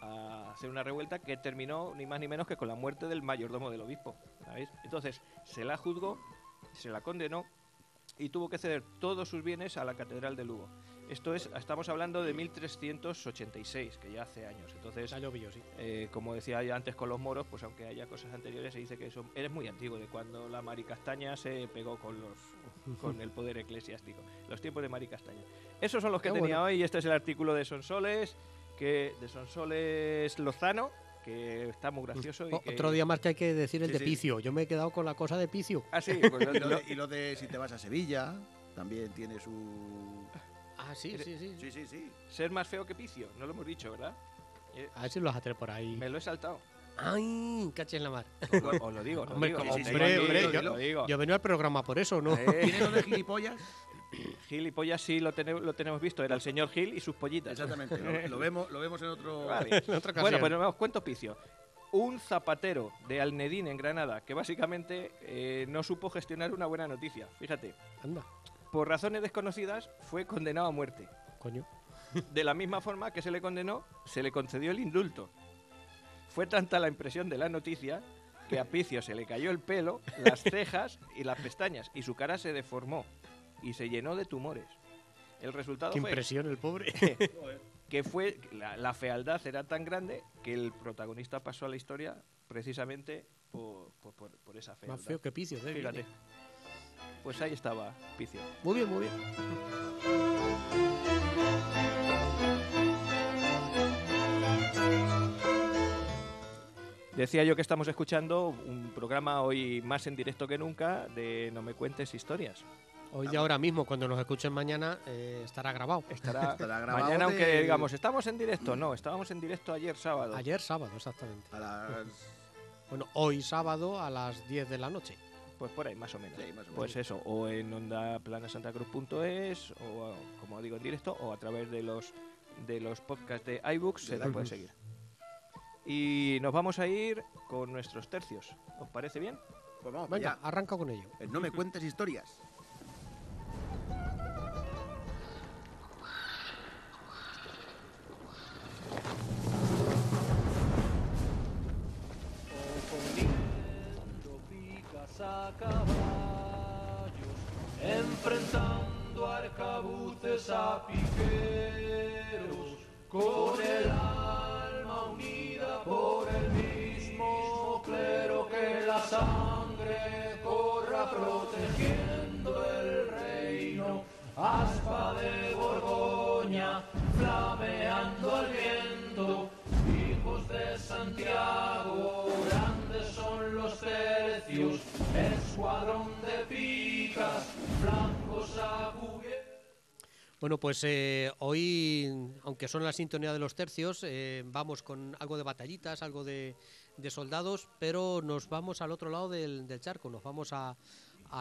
a hacer una revuelta que terminó ni más ni menos que con la muerte del mayordomo del obispo, ¿sabéis? Entonces se la juzgó, se la condenó y tuvo que ceder todos sus bienes a la Catedral de Lugo. Estamos hablando de 1386, que ya hace años. Entonces, Ha llovido, sí. como decía ya antes con los moros, pues aunque haya cosas anteriores, se dice que eres muy antiguo, de cuando la Maricastaña se pegó con el poder eclesiástico. Los tiempos de Maricastaña. Esos son los que Qué tenía bueno. hoy. Este es el artículo de Sonsoles Lozano, que está muy gracioso. Y que... Otro día más que hay que decir el Sí, de sí. Picio. Yo me he quedado con la cosa de Picio. Ah, sí, pues Y lo de si te vas a Sevilla, también tiene su... Ah, sí, sí, sí. Sí, sí, sí. ser más feo que Picio, no lo hemos dicho, ¿verdad? A ver si los atré por ahí. Me lo he saltado. ¡Ay! Caché en la mar. Os lo digo, Hombre, lo digo. como sí, hombre, sí, hombre, sí, yo, lo digo. yo venía al programa por eso, ¿no? ¿Tiene lo de gilipollas? Gilipollas sí lo tenemos visto, era el señor Gil y sus pollitas. Exactamente. Lo vemos en otro... Vale. En otra ocasión. Bueno, pues os cuento Picio. Un zapatero de Alnedín, en Granada, que básicamente no supo gestionar una buena noticia. Fíjate, Anda, por razones desconocidas fue condenado a muerte. coño. De la misma forma que se le condenó, se le concedió el indulto. Fue tanta la impresión de la noticia que a Picio se le cayó el pelo, las cejas y las pestañas, y su cara se deformó y se llenó de tumores. El resultado Qué fue impresión el pobre. que la fealdad era tan grande que el protagonista pasó a la historia precisamente por esa fealdad. Más feo que Picio. Fíjate. Pues ahí estaba Picio. Muy bien, muy bien. Decía yo que estamos escuchando un programa hoy más en directo que nunca de No me cuentes historias. Hoy y ahora mismo, cuando nos escuchen mañana, estará grabado. Estará Estará grabado mañana, aunque del- digamos, ¿estamos en directo? No, estábamos en directo ayer sábado. Ayer sábado, exactamente. A las... Bueno, hoy sábado a las 10 de la noche. Pues por ahí, más o menos. Sí, más o menos. Pues eso, o en ondaplanasantacruz.es, o como digo, en directo, o a través de los podcasts de iBooks, se la puede seguir. Y nos vamos a ir con nuestros tercios. ¿Os parece bien? Pues vamos, Venga, ya. arranca con ello. No me cuentes historias. Oponiendo picas a caballos, enfrentando arcabuces a piqueros, con el alma unida por el mismo clero, que la sangre corra protegiendo el reino, aspa de Borgoña, flameando al viento. Hijos de Santiago, grandes son los tercios, escuadrón de picas, blancos a cubierta. Bueno, pues hoy, aunque son la sintonía de los tercios, vamos con algo de batallitas, algo de soldados, pero nos vamos al otro lado del charco, nos vamos a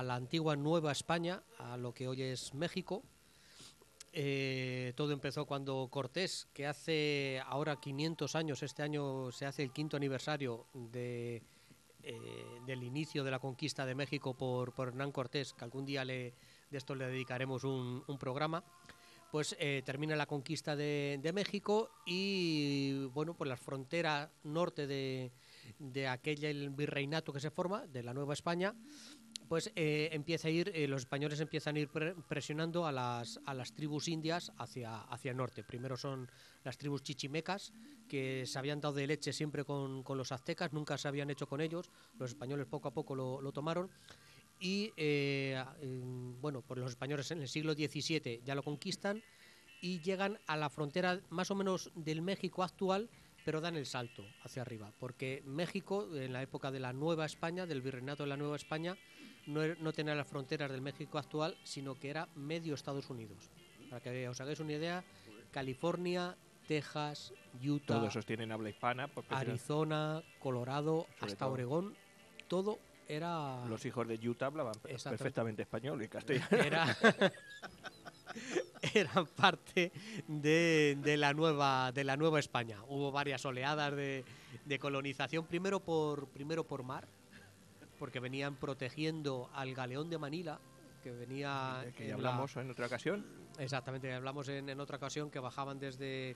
la antigua Nueva España, a lo que hoy es México. Todo empezó cuando Cortés, que hace ahora 500 años, este año se hace el 5º aniversario del inicio de la conquista de México por Hernán Cortés, que algún día de esto le dedicaremos un programa. Pues termina la conquista de México y bueno, pues las fronteras norte de aquel virreinato que se forma, de la Nueva España, pues los españoles empiezan a ir presionando a las tribus indias hacia el norte. Primero son las tribus chichimecas, que se habían dado de leche siempre con los aztecas, nunca se habían hecho con ellos. Los españoles poco a poco lo tomaron. Y bueno, pues los españoles en el siglo XVII ya lo conquistan y llegan a la frontera más o menos del México actual, pero dan el salto hacia arriba, porque México, en la época de la Nueva España, del virreinato de la Nueva España, no tenía las fronteras del México actual, sino que era medio Estados Unidos. Para que os hagáis una idea, California, Texas, Utah, Todos esos tienen habla hispana. Porque Arizona, Colorado, Sobre hasta todo. Oregón, todo era... los hijos de Utah hablaban Exactamente. perfectamente español y castellano. eran parte de la nueva España. Hubo varias oleadas de colonización, primero por mar, porque venían protegiendo al galeón de Manila, que venía... que ya hablamos en otra ocasión. Exactamente, hablamos en otra ocasión, que bajaban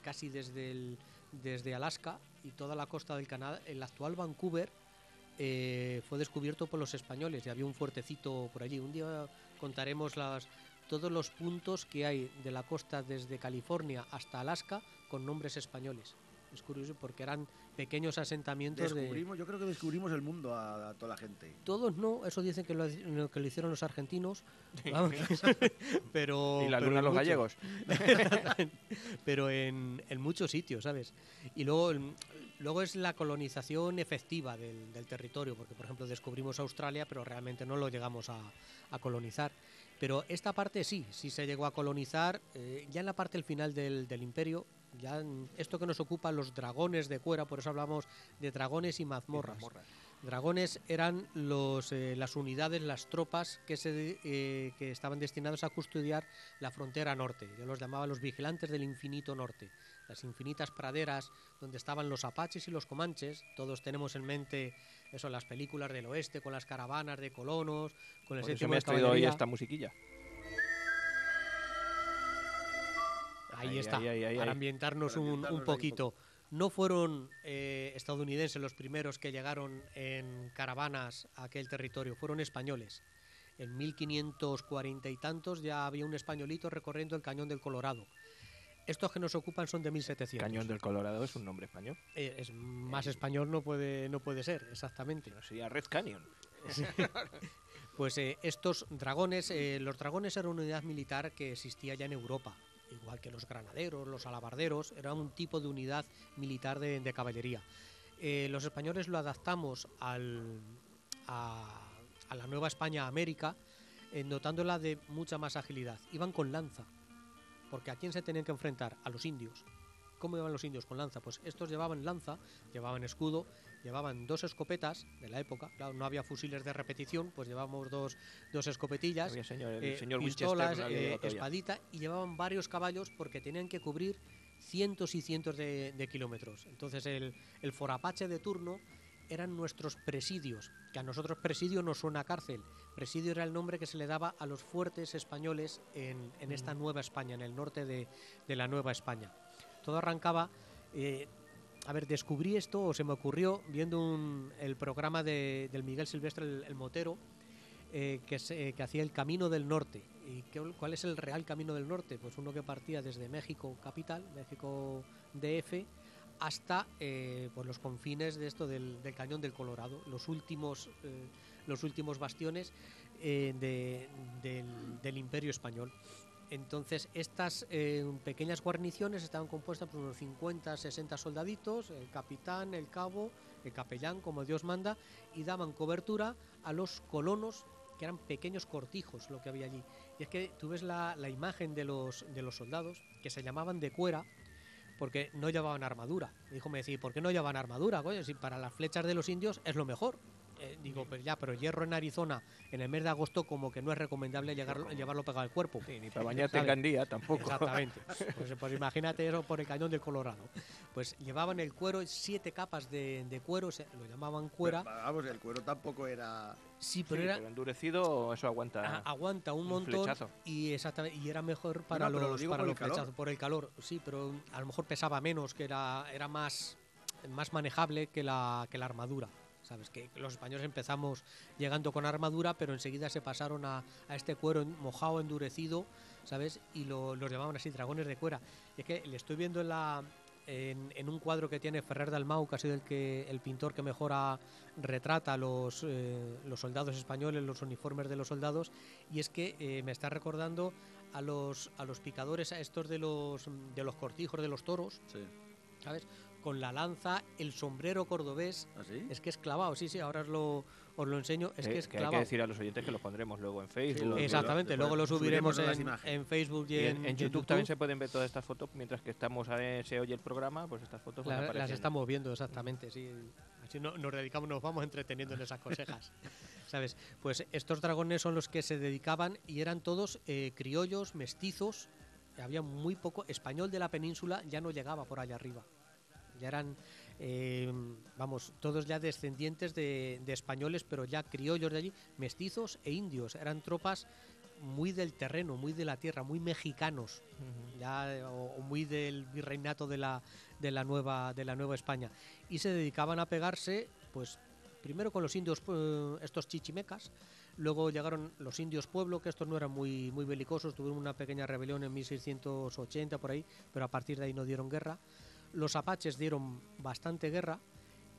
casi desde desde Alaska y toda la costa del Canadá. El actual Vancouver fue descubierto por los españoles y había un fuertecito por allí. Un día contaremos todos los puntos que hay de la costa desde California hasta Alaska con nombres españoles. Es curioso porque eran pequeños asentamientos Yo creo que descubrimos el mundo a toda la gente. Todos no, eso dicen que lo hicieron los argentinos, vamos, pero... Y la pero luna en los muchos- gallegos. pero en muchos sitios, ¿sabes? Y luego es la colonización efectiva del territorio, porque por ejemplo descubrimos Australia, pero realmente no lo llegamos a colonizar. Pero esta parte sí se llegó a colonizar, ya en la parte del final del imperio, ya esto que nos ocupa, los dragones de Cuera, por eso hablamos de dragones y mazmorras. Dragones eran las unidades, las tropas que estaban destinados a custodiar la frontera norte. Yo los llamaba los vigilantes del infinito norte. Las infinitas praderas donde estaban los apaches y los comanches. Todos tenemos en mente eso, las películas del oeste, con las caravanas de colonos, con el Por eso séptimo me de has traído hoy caballería. esta musiquilla. Ahí Ahí, está, ahí. para ambientarnos Para un ambientarnos ahí poquito. No fueron estadounidenses los primeros que llegaron en caravanas a aquel territorio, fueron españoles. En 1540 y tantos ya había un españolito recorriendo el Cañón del Colorado. Estos que nos ocupan son de 1700. Cañón del Colorado es un nombre español. Es más español no puede ser, exactamente. No sería Red Canyon. Pues estos dragones, los dragones eran una unidad militar que existía ya en Europa, igual que los granaderos, los alabarderos, era un tipo de unidad militar de caballería. Los españoles lo adaptamos a la Nueva España América, dotándola de mucha más agilidad. Iban con lanza, porque ¿a quién se tenían que enfrentar? A los indios. ¿Cómo iban los indios con lanza? Pues estos llevaban lanza, llevaban escudo, llevaban 2 escopetas de la época. Claro, no había fusiles de repetición, pues llevábamos dos escopetillas, Había el señor pistolas, Winchester no había llegado todavía. espadita, y llevaban varios caballos porque tenían que cubrir cientos y cientos de kilómetros. Entonces el forapache de turno eran nuestros presidios, que a nosotros presidio nos suena a cárcel. Presidio era el nombre que se le daba a los fuertes españoles en esta Nueva España, en el norte de la Nueva España. Todo arrancaba, descubrí esto, o se me ocurrió, viendo el programa del Miguel Silvestre, el Motero, que hacía el Camino del Norte. ¿Y cuál es el real Camino del Norte? Pues uno que partía desde México capital, México DF, hasta pues los confines de esto del Cañón del Colorado, los últimos bastiones del Imperio Español. Entonces estas pequeñas guarniciones estaban compuestas por unos 50, 60 soldaditos, el capitán, el cabo, el capellán, como Dios manda, y daban cobertura a los colonos, que eran pequeños cortijos lo que había allí. Y es que tú ves la imagen de los soldados, que se llamaban de cuera, porque no llevaban armadura. Mi hijo me decía, ¿por qué no llevaban armadura? Coño, si para las flechas de los indios es lo mejor. Digo, pues ya, pero hierro en Arizona en el mes de agosto como que no es recomendable llevarlo pegado al cuerpo. Sí, ni para bañarte en ¿Sabes? Gandía tampoco. Exactamente. Pues imagínate eso por el Cañón del Colorado. Pues llevaban el cuero, 7 capas de cuero, lo llamaban cuera. Vamos, el cuero tampoco era... Sí, pero Sí, era... pero endurecido eso aguanta. Aguanta un un montón flechazo. y exactamente, y era mejor para No, pero lo digo para por los el calor. flechazos, por el calor. Sí, pero a lo mejor pesaba menos, que era más manejable que la armadura. Sabes que los españoles empezamos llegando con armadura, pero enseguida se pasaron a este cuero mojado, endurecido, ¿sabes? Y los llamaban así, dragones de cuera. Y es que le estoy viendo en un cuadro que tiene Ferrer Dalmau, que ha sido el pintor que mejor retrata los soldados españoles, los uniformes de los soldados, y es que me está recordando a los picadores, a estos de los cortijos de los toros, Sí. ¿sabes? Con la lanza, el sombrero cordobés, ¿Así? es que es clavado, sí, ahora os lo enseño, es que es que hay que clavado. decir a los oyentes que lo pondremos luego en Facebook. Sí, Exactamente, Después luego lo subiremos subiremos las imágenes. en Facebook y Y en en YouTube también se pueden ver todas estas fotos mientras que se oye el programa, pues estas fotos van las apareciendo. estamos viendo, exactamente, sí. Así nos vamos entreteniendo en esas consejas, ¿sabes? Pues estos dragones son los que se dedicaban y eran todos criollos, mestizos, había muy poco, español de la península ya no llegaba por allá arriba. Ya eran, todos ya descendientes de españoles, pero ya criollos de allí, mestizos e indios. Eran tropas muy del terreno, muy de la tierra, muy mexicanos, ya, o muy del virreinato de la nueva España, y se dedicaban a pegarse, pues primero con los indios, estos chichimecas. Luego llegaron los indios Pueblo, que estos no eran muy belicosos, tuvieron una pequeña rebelión en 1680 por ahí, pero a partir de ahí no dieron guerra. Los apaches dieron bastante guerra,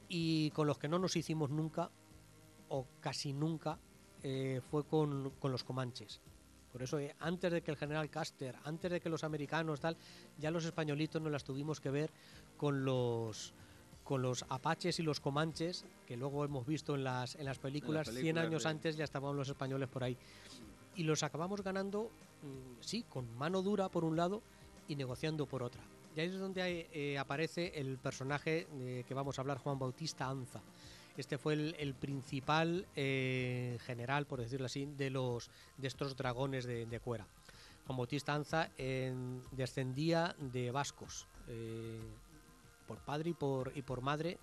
y con los que no nos hicimos nunca, o casi nunca, fue con los comanches. Por eso, antes de que el general Custer, antes de que los americanos tal, ya los españolitos nos las tuvimos que ver con los apaches y los comanches, que luego hemos visto en las películas. 100 años antes ya estaban los españoles por ahí. Y los acabamos ganando, sí, con mano dura por un lado y negociando por otra. Y ahí es donde aparece el personaje que vamos a hablar, Juan Bautista Anza. Este fue el principal general, por decirlo así, de estos dragones de Cuera. Juan Bautista Anza descendía de vascos, por padre y por madre,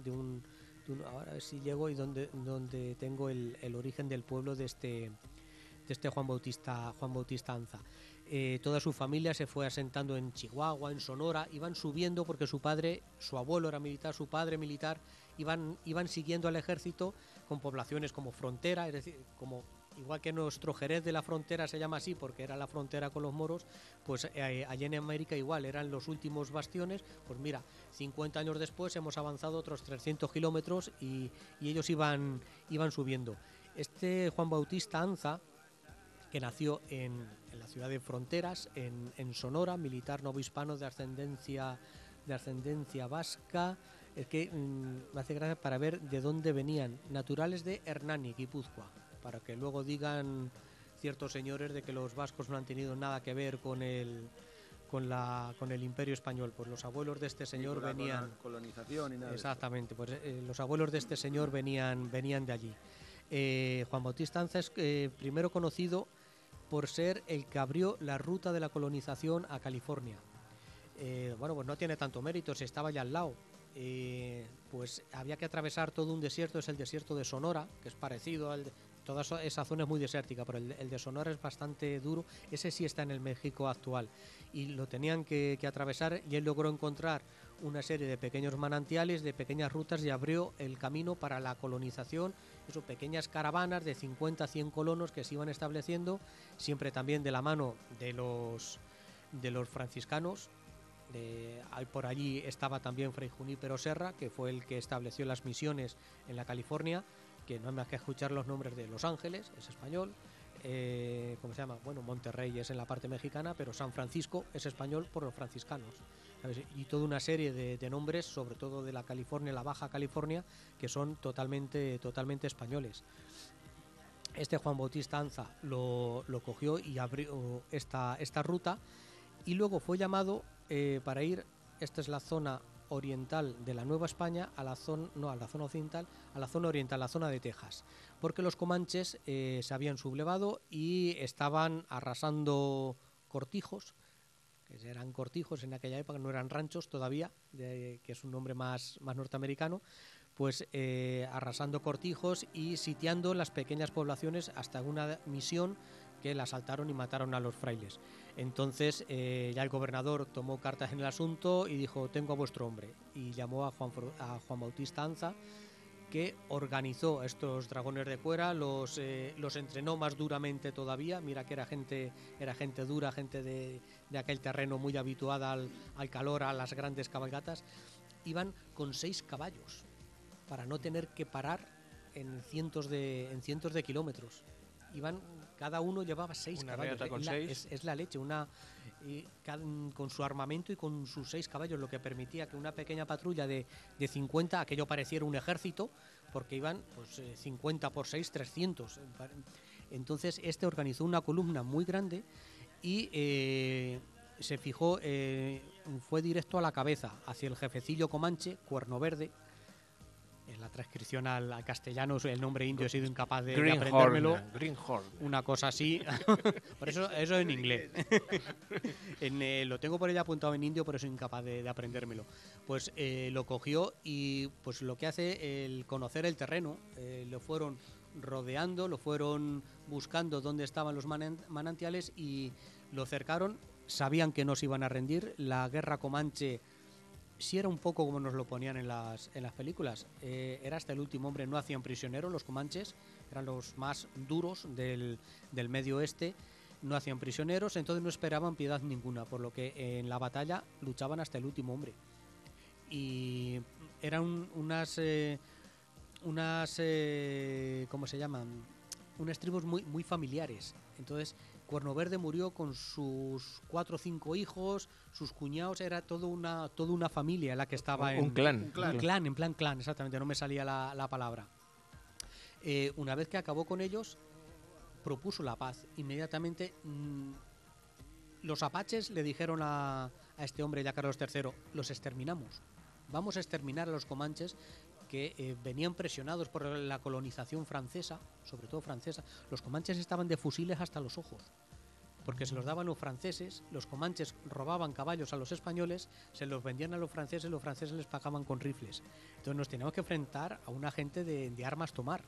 ahora a ver si llego y donde tengo el origen del pueblo de este Juan Bautista Anza. Toda su familia se fue asentando en Chihuahua, en Sonora, iban subiendo porque su abuelo era militar, su padre militar, iban siguiendo al ejército con poblaciones como frontera, es decir, igual que nuestro Jerez de la Frontera se llama así porque era la frontera con los moros, pues allá en América igual, eran los últimos bastiones. Pues mira, 50 años después hemos avanzado otros 300 kilómetros y ellos iban subiendo. Este Juan Bautista Anza, que nació en la ciudad de Fronteras, en Sonora, militar novohispano de ascendencia vasca. Es que me hace gracia para ver de dónde venían, naturales de Hernani, Guipúzcoa, para que luego digan ciertos señores de que los vascos no han tenido nada que ver con el Imperio Español. Pues los abuelos de este señor venían... colonización y nada. Exactamente, pues los abuelos de este señor venían de allí. Juan Bautista Anza es primero conocido por ser el que abrió la ruta de la colonización a California. Bueno, pues no tiene tanto mérito, se estaba ya al lado. Pues había que atravesar todo un desierto, es el desierto de Sonora, que es parecido al toda esa zona es muy desértica, pero el de Sonora es bastante duro. Ese sí está en el México actual y lo tenían que atravesar, y él logró encontrar una serie de pequeños manantiales, de pequeñas rutas, y abrió el camino para la colonización. Eso, pequeñas caravanas de 50 a 100 colonos que se iban estableciendo, siempre también de la mano de los franciscanos. Por allí estaba también Fray Junípero Serra, que fue el que estableció las misiones en la California, que no hay más que escuchar los nombres de Los Ángeles, es español, ¿cómo se llama? Bueno, Monterrey es en la parte mexicana, pero San Francisco es español por los franciscanos, ¿sabes? Y toda una serie de nombres, sobre todo de la California, la Baja California, que son totalmente españoles. Este Juan Bautista Anza lo cogió y abrió esta ruta, y luego fue llamado para ir, esta es la zona oriental de la Nueva España, a la zona occidental, a la zona oriental, la zona de Texas, porque los comanches se habían sublevado y estaban arrasando cortijos, que eran cortijos en aquella época, no eran ranchos todavía, que es un nombre más norteamericano, pues arrasando cortijos y sitiando las pequeñas poblaciones hasta una misión que la asaltaron y mataron a los frailes. Entonces ya el gobernador tomó cartas en el asunto y dijo: tengo a vuestro hombre, y llamó a Juan Bautista Anza, que organizó estos dragones de Cuera, los entrenó más duramente todavía. Mira que era gente dura, gente de aquel terreno muy habituada al calor, a las grandes cabalgatas. Iban con 6 caballos para no tener que parar en cientos de kilómetros. Cada uno llevaba 6 caballos. Con 6. Es la leche, con su armamento y con sus 6 caballos, lo que permitía que una pequeña patrulla de 50, aquello pareciera un ejército, porque iban pues 50 por 6, 300. Entonces organizó una columna muy grande y se fijó, fue directo a la cabeza, hacia el jefecillo comanche, Cuerno Verde. En la transcripción al castellano, el nombre indio he sido incapaz de aprendérmelo. Greenhorn. Una cosa así. Por eso en inglés. Lo tengo por ella apuntado en indio, pero soy incapaz de aprendérmelo. Pues lo cogió y pues lo que hace el conocer el terreno, lo fueron rodeando, lo fueron buscando dónde estaban los manantiales y lo cercaron. Sabían que no se iban a rendir. La guerra comanche sí era un poco como nos lo ponían en las películas. Era hasta el último hombre. No hacían prisioneros los comanches, eran los más duros del medio oeste. No hacían prisioneros, entonces no esperaban piedad ninguna, por lo que en la batalla luchaban hasta el último hombre. Y eran unas ¿cómo se llaman? Unas tribus muy familiares. Entonces Cuerno Verde murió con sus 4 o 5 hijos, sus cuñados, era toda una familia la que estaba Un clan. Un clan, en plan clan, exactamente, no me salía la palabra. Una vez que acabó con ellos, propuso la paz. Inmediatamente los apaches le dijeron a este hombre, ya Carlos III, los exterminamos. Vamos a exterminar a los comanches que venían presionados por la colonización francesa, sobre todo francesa. Los comanches estaban de fusiles hasta los ojos, porque se los daban los franceses, los comanches robaban caballos a los españoles, se los vendían a los franceses les pagaban con rifles. Entonces nos teníamos que enfrentar a una gente de armas tomar,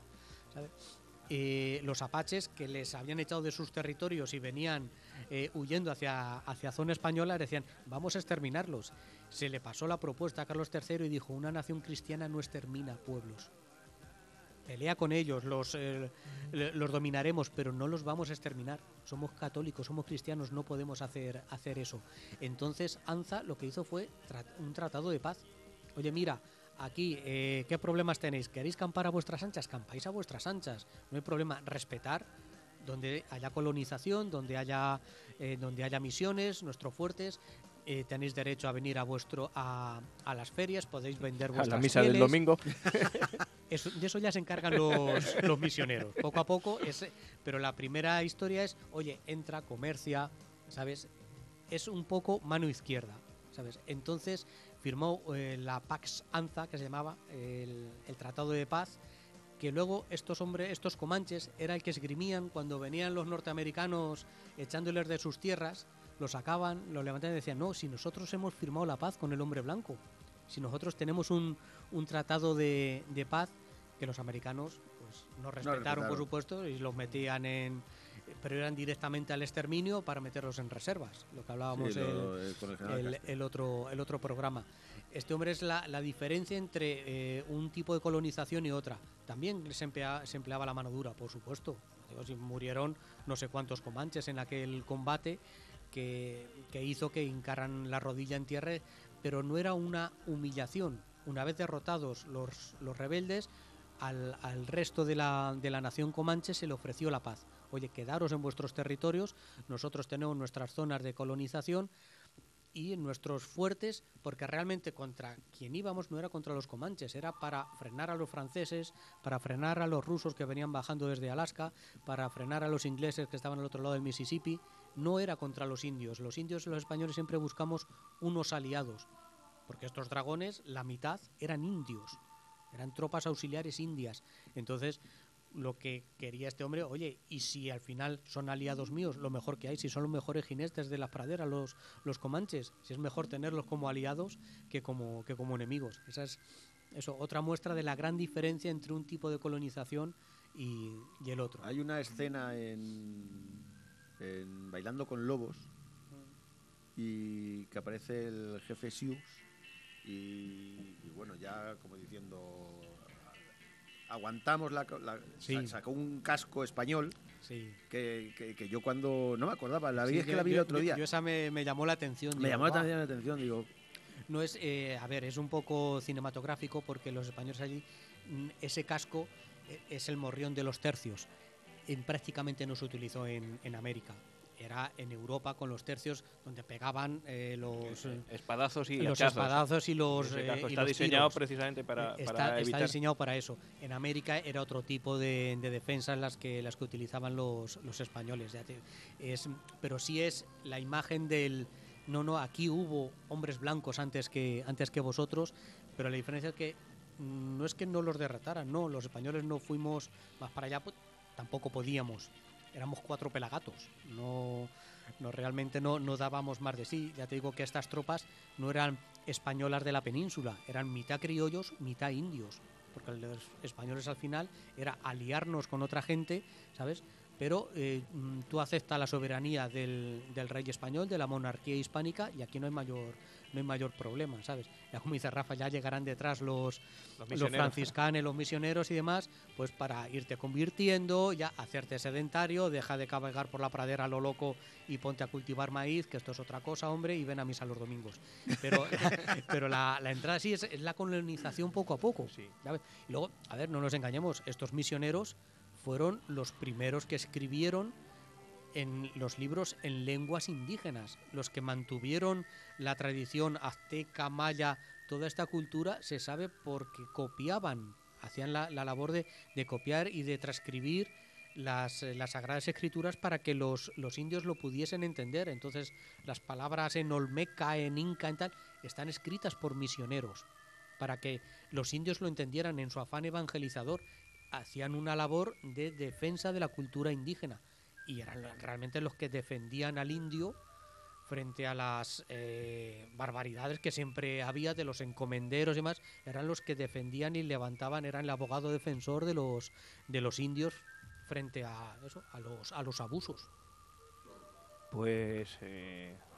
¿sabes? Los apaches, que les habían echado de sus territorios y venían huyendo hacia zona española, decían, vamos a exterminarlos. Se le pasó la propuesta a Carlos III y dijo, una nación cristiana no extermina pueblos. Pelea con ellos, los dominaremos, pero no los vamos a exterminar. Somos católicos, somos cristianos, no podemos hacer eso. Entonces Anza lo que hizo fue un tratado de paz. Oye, mira, aquí, ¿qué problemas tenéis? ¿Queréis campar a vuestras anchas? Campáis a vuestras anchas. No hay problema. Respetar donde haya colonización, donde haya misiones, nuestros fuertes. Tenéis derecho a venir a las ferias, podéis vender vuestras A la misa pieles. del domingo. De eso ya se encargan los misioneros. Poco a poco, pero la primera historia es, oye, entra, comercia, ¿sabes? Es un poco mano izquierda, ¿sabes? Entonces firmó la Pax Anza, que se llamaba, el Tratado de Paz, que luego estos comanches era el que esgrimían cuando venían los norteamericanos echándoles de sus tierras, lo sacaban, lo levantaban y decían, no, si nosotros hemos firmado la paz con el hombre blanco, si nosotros tenemos un tratado de paz, que los americanos pues no respetaron, por supuesto, y los metían pero eran directamente al exterminio para meterlos en reservas, lo que hablábamos el otro programa. Este hombre es la diferencia entre un tipo de colonización y otra. También se empleaba la mano dura, por supuesto. Murieron no sé cuántos comanches en aquel combate que hizo que hincaran la rodilla en tierra, pero no era una humillación. Una vez derrotados los rebeldes, al resto de la nación comanche se le ofreció la paz. Oye, quedaros en vuestros territorios, nosotros tenemos nuestras zonas de colonización y nuestros fuertes, porque realmente contra quien íbamos no era contra los comanches, era para frenar a los franceses, para frenar a los rusos que venían bajando desde Alaska, para frenar a los ingleses que estaban al otro lado del Mississippi. No era contra los indios. Los indios y los españoles siempre buscamos unos aliados, porque estos dragones, la mitad eran indios, eran tropas auxiliares indias. Entonces, lo que quería este hombre, oye, y si al final son aliados míos, lo mejor que hay, si son los mejores jinetes de las praderas, los comanches, si es mejor tenerlos como aliados que como enemigos. Esa es otra muestra de la gran diferencia entre un tipo de colonización y el otro. Hay una escena en Bailando con Lobos y que aparece el jefe Sioux y bueno, ya como diciendo, aguantamos Sí. sacó un casco español. Sí. Que yo cuando no me acordaba, la vi Sí, es que la vi el otro día. Yo esa me llamó la atención. Me llamó también la atención, digo. No es, a ver, es un poco cinematográfico porque los españoles allí, ese casco es el morrión de los tercios. Prácticamente no se utilizó en América. Era en Europa con los tercios donde pegaban los espadazos y los hachazos. espadazos y los Ese casco y está los diseñado tiros. precisamente para Está evitar. diseñado para eso. En América era otro tipo de defensas las que utilizaban los españoles. Pero sí es la imagen del no, aquí hubo hombres blancos antes que vosotros, pero la diferencia es que no es que no los derrotaran, no, los españoles no fuimos más para allá, pues, tampoco podíamos. Éramos 4 pelagatos, realmente no dábamos más de sí. Ya te digo que estas tropas no eran españolas de la península, eran mitad criollos, mitad indios. porque los españoles al final era aliarnos con otra gente, ¿sabes? Pero tú aceptas la soberanía del rey español, de la monarquía hispánica, y aquí no hay mayor problema, ¿sabes? Ya como dice Rafa, ya llegarán detrás los franciscanos, los misioneros y demás, pues para irte convirtiendo, ya hacerte sedentario, deja de cabalgar por la pradera a lo loco y ponte a cultivar maíz, que esto es otra cosa, hombre, y ven a misa los domingos. Pero, pero la entrada sí es la colonización poco a poco, ¿sabes? Y luego, a ver, no nos engañemos, estos misioneros fueron los primeros que escribieron en los libros en lenguas indígenas. Los que mantuvieron la tradición azteca, maya, toda esta cultura se sabe porque copiaban, hacían la labor de copiar y de transcribir las Sagradas Escrituras para que los indios lo pudiesen entender. Entonces las palabras en olmeca, en inca, en tal, están escritas por misioneros para que los indios lo entendieran en su afán evangelizador. Hacían una labor de defensa de la cultura indígena y eran realmente los que defendían al indio frente a las barbaridades que siempre había de los encomenderos y demás. Eran los que defendían y levantaban, eran el abogado defensor de los indios frente a eso, a los abusos. Pues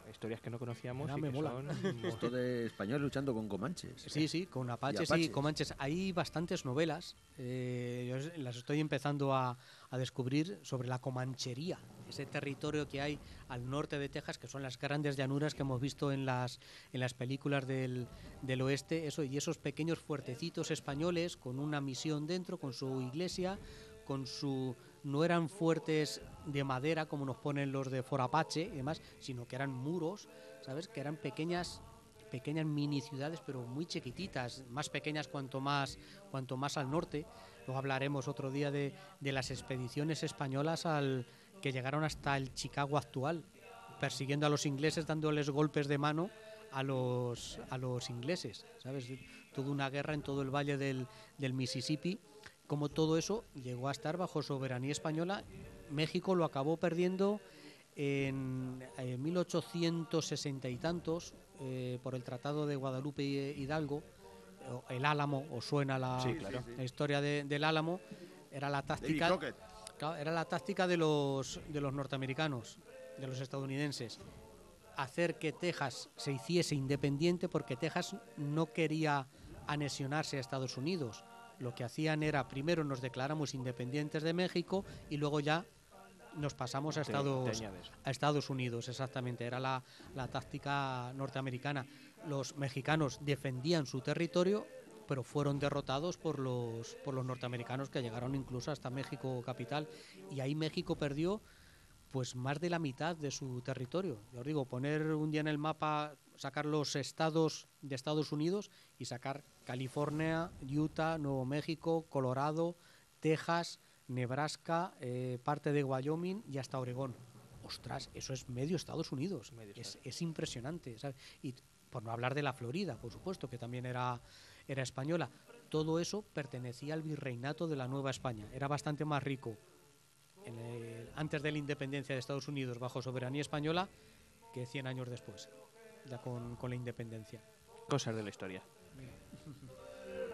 historias que no conocíamos y me que mola. son... Esto de españoles luchando con comanches. Sí, con apaches y comanches. Hay bastantes novelas, yo las estoy empezando a descubrir sobre la comanchería, ese territorio que hay al norte de Texas, que son las grandes llanuras que hemos visto en las películas del oeste, eso, y esos pequeños fuertecitos españoles con una misión dentro, con su iglesia, no eran fuertes de madera como nos ponen los de Fort Apache y demás, sino que eran muros, ¿sabes? Que eran pequeñas mini ciudades, pero muy chiquititas, más pequeñas cuanto más al norte. Luego hablaremos otro día de las expediciones españolas que llegaron hasta el Chicago actual, persiguiendo a los ingleses, dándoles golpes de mano a los ingleses, ¿sabes? Toda una guerra en todo el valle del Mississippi. Como todo eso llegó a estar bajo soberanía española. México lo acabó perdiendo en 1860 y tantos por el Tratado de Guadalupe Hidalgo, el Álamo, os suena la historia del Álamo. Era la táctica, era la táctica de los norteamericanos, de los estadounidenses, hacer que Texas se hiciese independiente, porque Texas no quería anexionarse a Estados Unidos. Lo que hacían era, primero nos declaramos independientes de México y luego ya nos pasamos a Estados Unidos, exactamente. Era la táctica norteamericana. Los mexicanos defendían su territorio, pero fueron derrotados por los norteamericanos, que llegaron incluso hasta México capital. Y ahí México perdió pues más de la mitad de su territorio. Yo os digo, poner un día en el mapa, sacar los estados de Estados Unidos y sacar California, Utah, Nuevo México, Colorado, Texas, Nebraska, parte de Wyoming y hasta Oregón. Ostras, eso es medio Estados Unidos. Es impresionante, ¿sabes? Y por no hablar de la Florida, por supuesto, que también era española. Todo eso pertenecía al virreinato de la Nueva España. Era bastante más rico antes de la independencia de Estados Unidos bajo soberanía española que 100 años después, ya con la independencia. Cosas de la historia.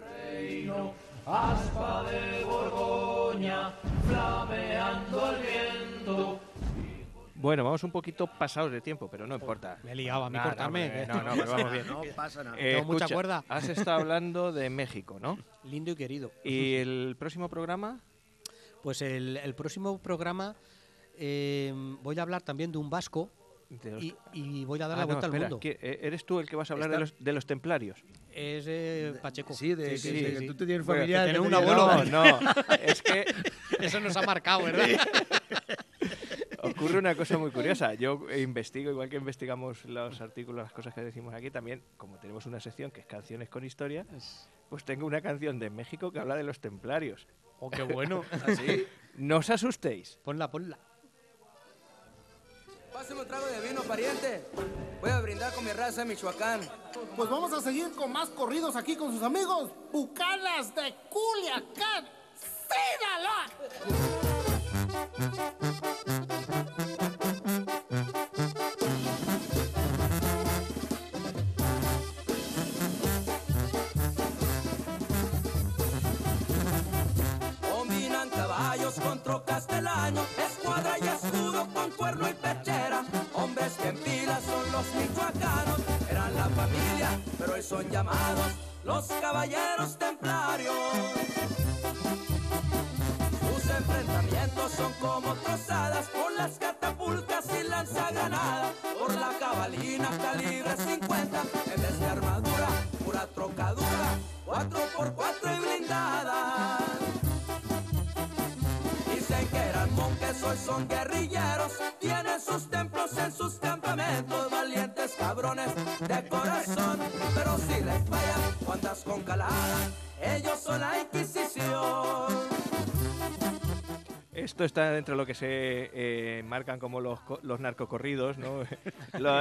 Reino, aspa de Borgoña, flameando al viento. Bueno, vamos un poquito pasados de tiempo, pero no importa. Me he liado, a mí cortarme. No, pero vamos bien. No pasa nada. Tengo mucha Escucha, cuerda. Has estado hablando de México, ¿no? Lindo y querido. ¿Y el próximo programa? Pues el próximo programa voy a hablar también de un vasco y voy a dar la vuelta al mundo. ¿Eres tú el que vas a hablar de los templarios? Es Pacheco. Sí, de sí. que tú te tienes Bueno, familiar. que tiene de un abuelo. No, es que Eso nos ha marcado, ¿verdad? ocurre una cosa muy curiosa. Yo investigo, igual que investigamos los artículos, las cosas que decimos aquí, también, como tenemos una sección que es canciones con historia, pues tengo una canción de México que habla de los templarios. Oh, qué bueno. ¿Así? No os asustéis. Ponla. Pásame un trago de vino, pariente. Voy a brindar con mi raza de Michoacán. Pues vamos a seguir con más corridos aquí con sus amigos Bucanas de Culiacán, Sinaloa. Alfonso Castellano, escuadra y escudo con cuerno y pechera. Hombres que en fila son los michoacanos, eran la familia, pero hoy son llamados los caballeros templarios. Sus enfrentamientos son como trozadas por las catapultas y lanzagranadas, por la cabalina calibre 50, en vez de armadura, pura trocadura, 4x4 y blindada. Dicen que eran monjes, hoy son guerrilleros, tienen sus templos en sus campamentos, valientes cabrones de corazón, pero si les fallan o andas con calada, ellos son la Inquisición. Esto está dentro de lo que se marcan como los narcocorridos, ¿no?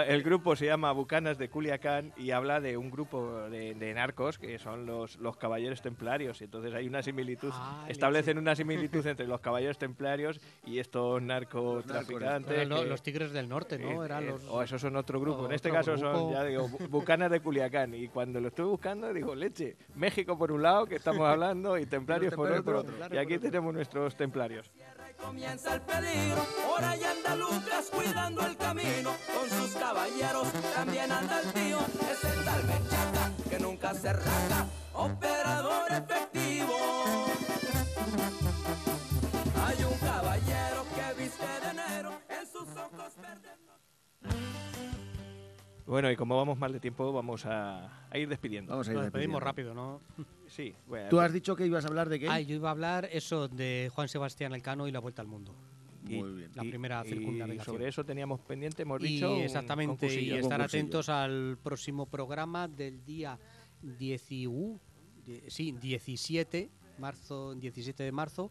El grupo se llama Bucanas de Culiacán y habla de un grupo de narcos que son los caballeros templarios. Y entonces hay una similitud, establecen una similitud entre los caballeros templarios y estos narcotraficantes. Los Tigres del Norte, ¿no? O esos son otro grupo. En este otro caso grupo. son, ya digo, Bucanas de Culiacán. Y cuando lo estuve buscando, digo, leche, México por un lado, que estamos hablando, y templarios por otro. Y aquí tenemos nuestros templarios. Comienza el peligro, ahora ya anda Lucas cuidando el camino, con sus caballeros también anda el tío, es el tal Menchaca que nunca se raja, operador efectivo. Hay un caballero que viste de negro, en sus ojos verdes. Bueno, y como vamos mal de tiempo, vamos a ir despidiendo. Vamos a ir Nos despedimos despidiendo. rápido, ¿no? Sí, bueno, Tú has dicho que ibas a hablar de qué. Yo iba a hablar eso de Juan Sebastián Elcano y la vuelta al mundo. Muy bien. La primera y circunnavegación. sobre eso teníamos pendiente, hemos Y dicho. exactamente, y concursillo. estar concursillo. atentos al próximo programa del día 17 de marzo,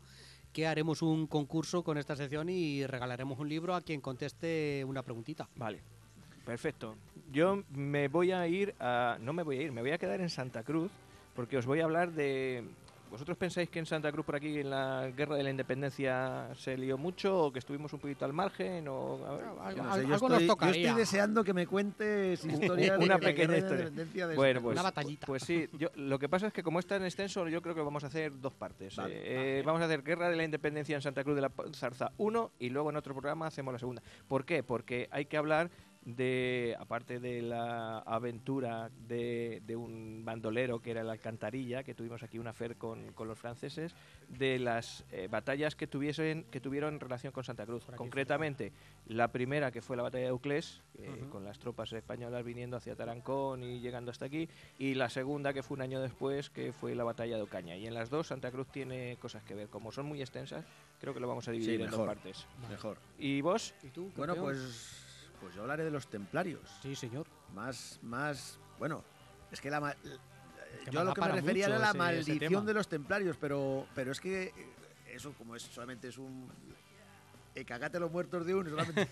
que haremos un concurso con esta sección y regalaremos un libro a quien conteste una preguntita. Vale, perfecto. Yo me voy a ir a... No me voy a ir, me voy a quedar en Santa Cruz porque os voy a hablar de... ¿Vosotros pensáis que en Santa Cruz, por aquí, en la Guerra de la Independencia, se lió mucho o que estuvimos un poquito al margen? O, a ver, Yo no sé, Algo nos yo tocaría. estoy deseando que me cuentes historias una de la pequeña guerra de historia. independencia de Bueno, Santa pues, Una batallita. pues sí, lo que pasa es que como es tan extenso, yo creo que vamos a hacer dos partes. Vale, Vamos a hacer Guerra de la Independencia en Santa Cruz de la Zarza 1 y luego en otro programa hacemos la segunda. ¿Por qué? Porque hay que hablar de, aparte de la aventura de un bandolero que era el Alcantarilla, que tuvimos aquí una affair con los franceses, de las batallas que tuvieron en relación con Santa Cruz. Concretamente, la primera, que fue la batalla de Euclés, con las tropas españolas viniendo hacia Tarancón y llegando hasta aquí, y la segunda, que fue un año después, que fue la batalla de Ocaña. Y en las dos Santa Cruz tiene cosas que ver. Como son muy extensas, creo que lo vamos a dividir Sí, en dos mejor. partes. Mejor. ¿Y vos? ¿Y tú, Bueno, campeón? pues yo hablaré de los templarios. Sí, señor. Más, bueno, es que yo a me lo da que me para refería mucho era la ese maldición tema. de los templarios, pero es que eso, como solamente es un cagate los muertos de uno, solamente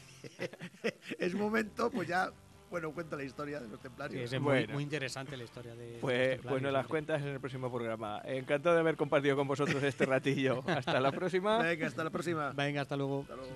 es momento, pues ya, bueno, cuento la historia de los Sí, templarios. es Bueno. muy interesante la historia de los Pues templarios, nos las hombre. cuentas en el próximo programa. Encantado de haber compartido con vosotros este ratillo. Hasta la próxima. Venga, hasta la próxima. Venga, hasta luego. Hasta luego.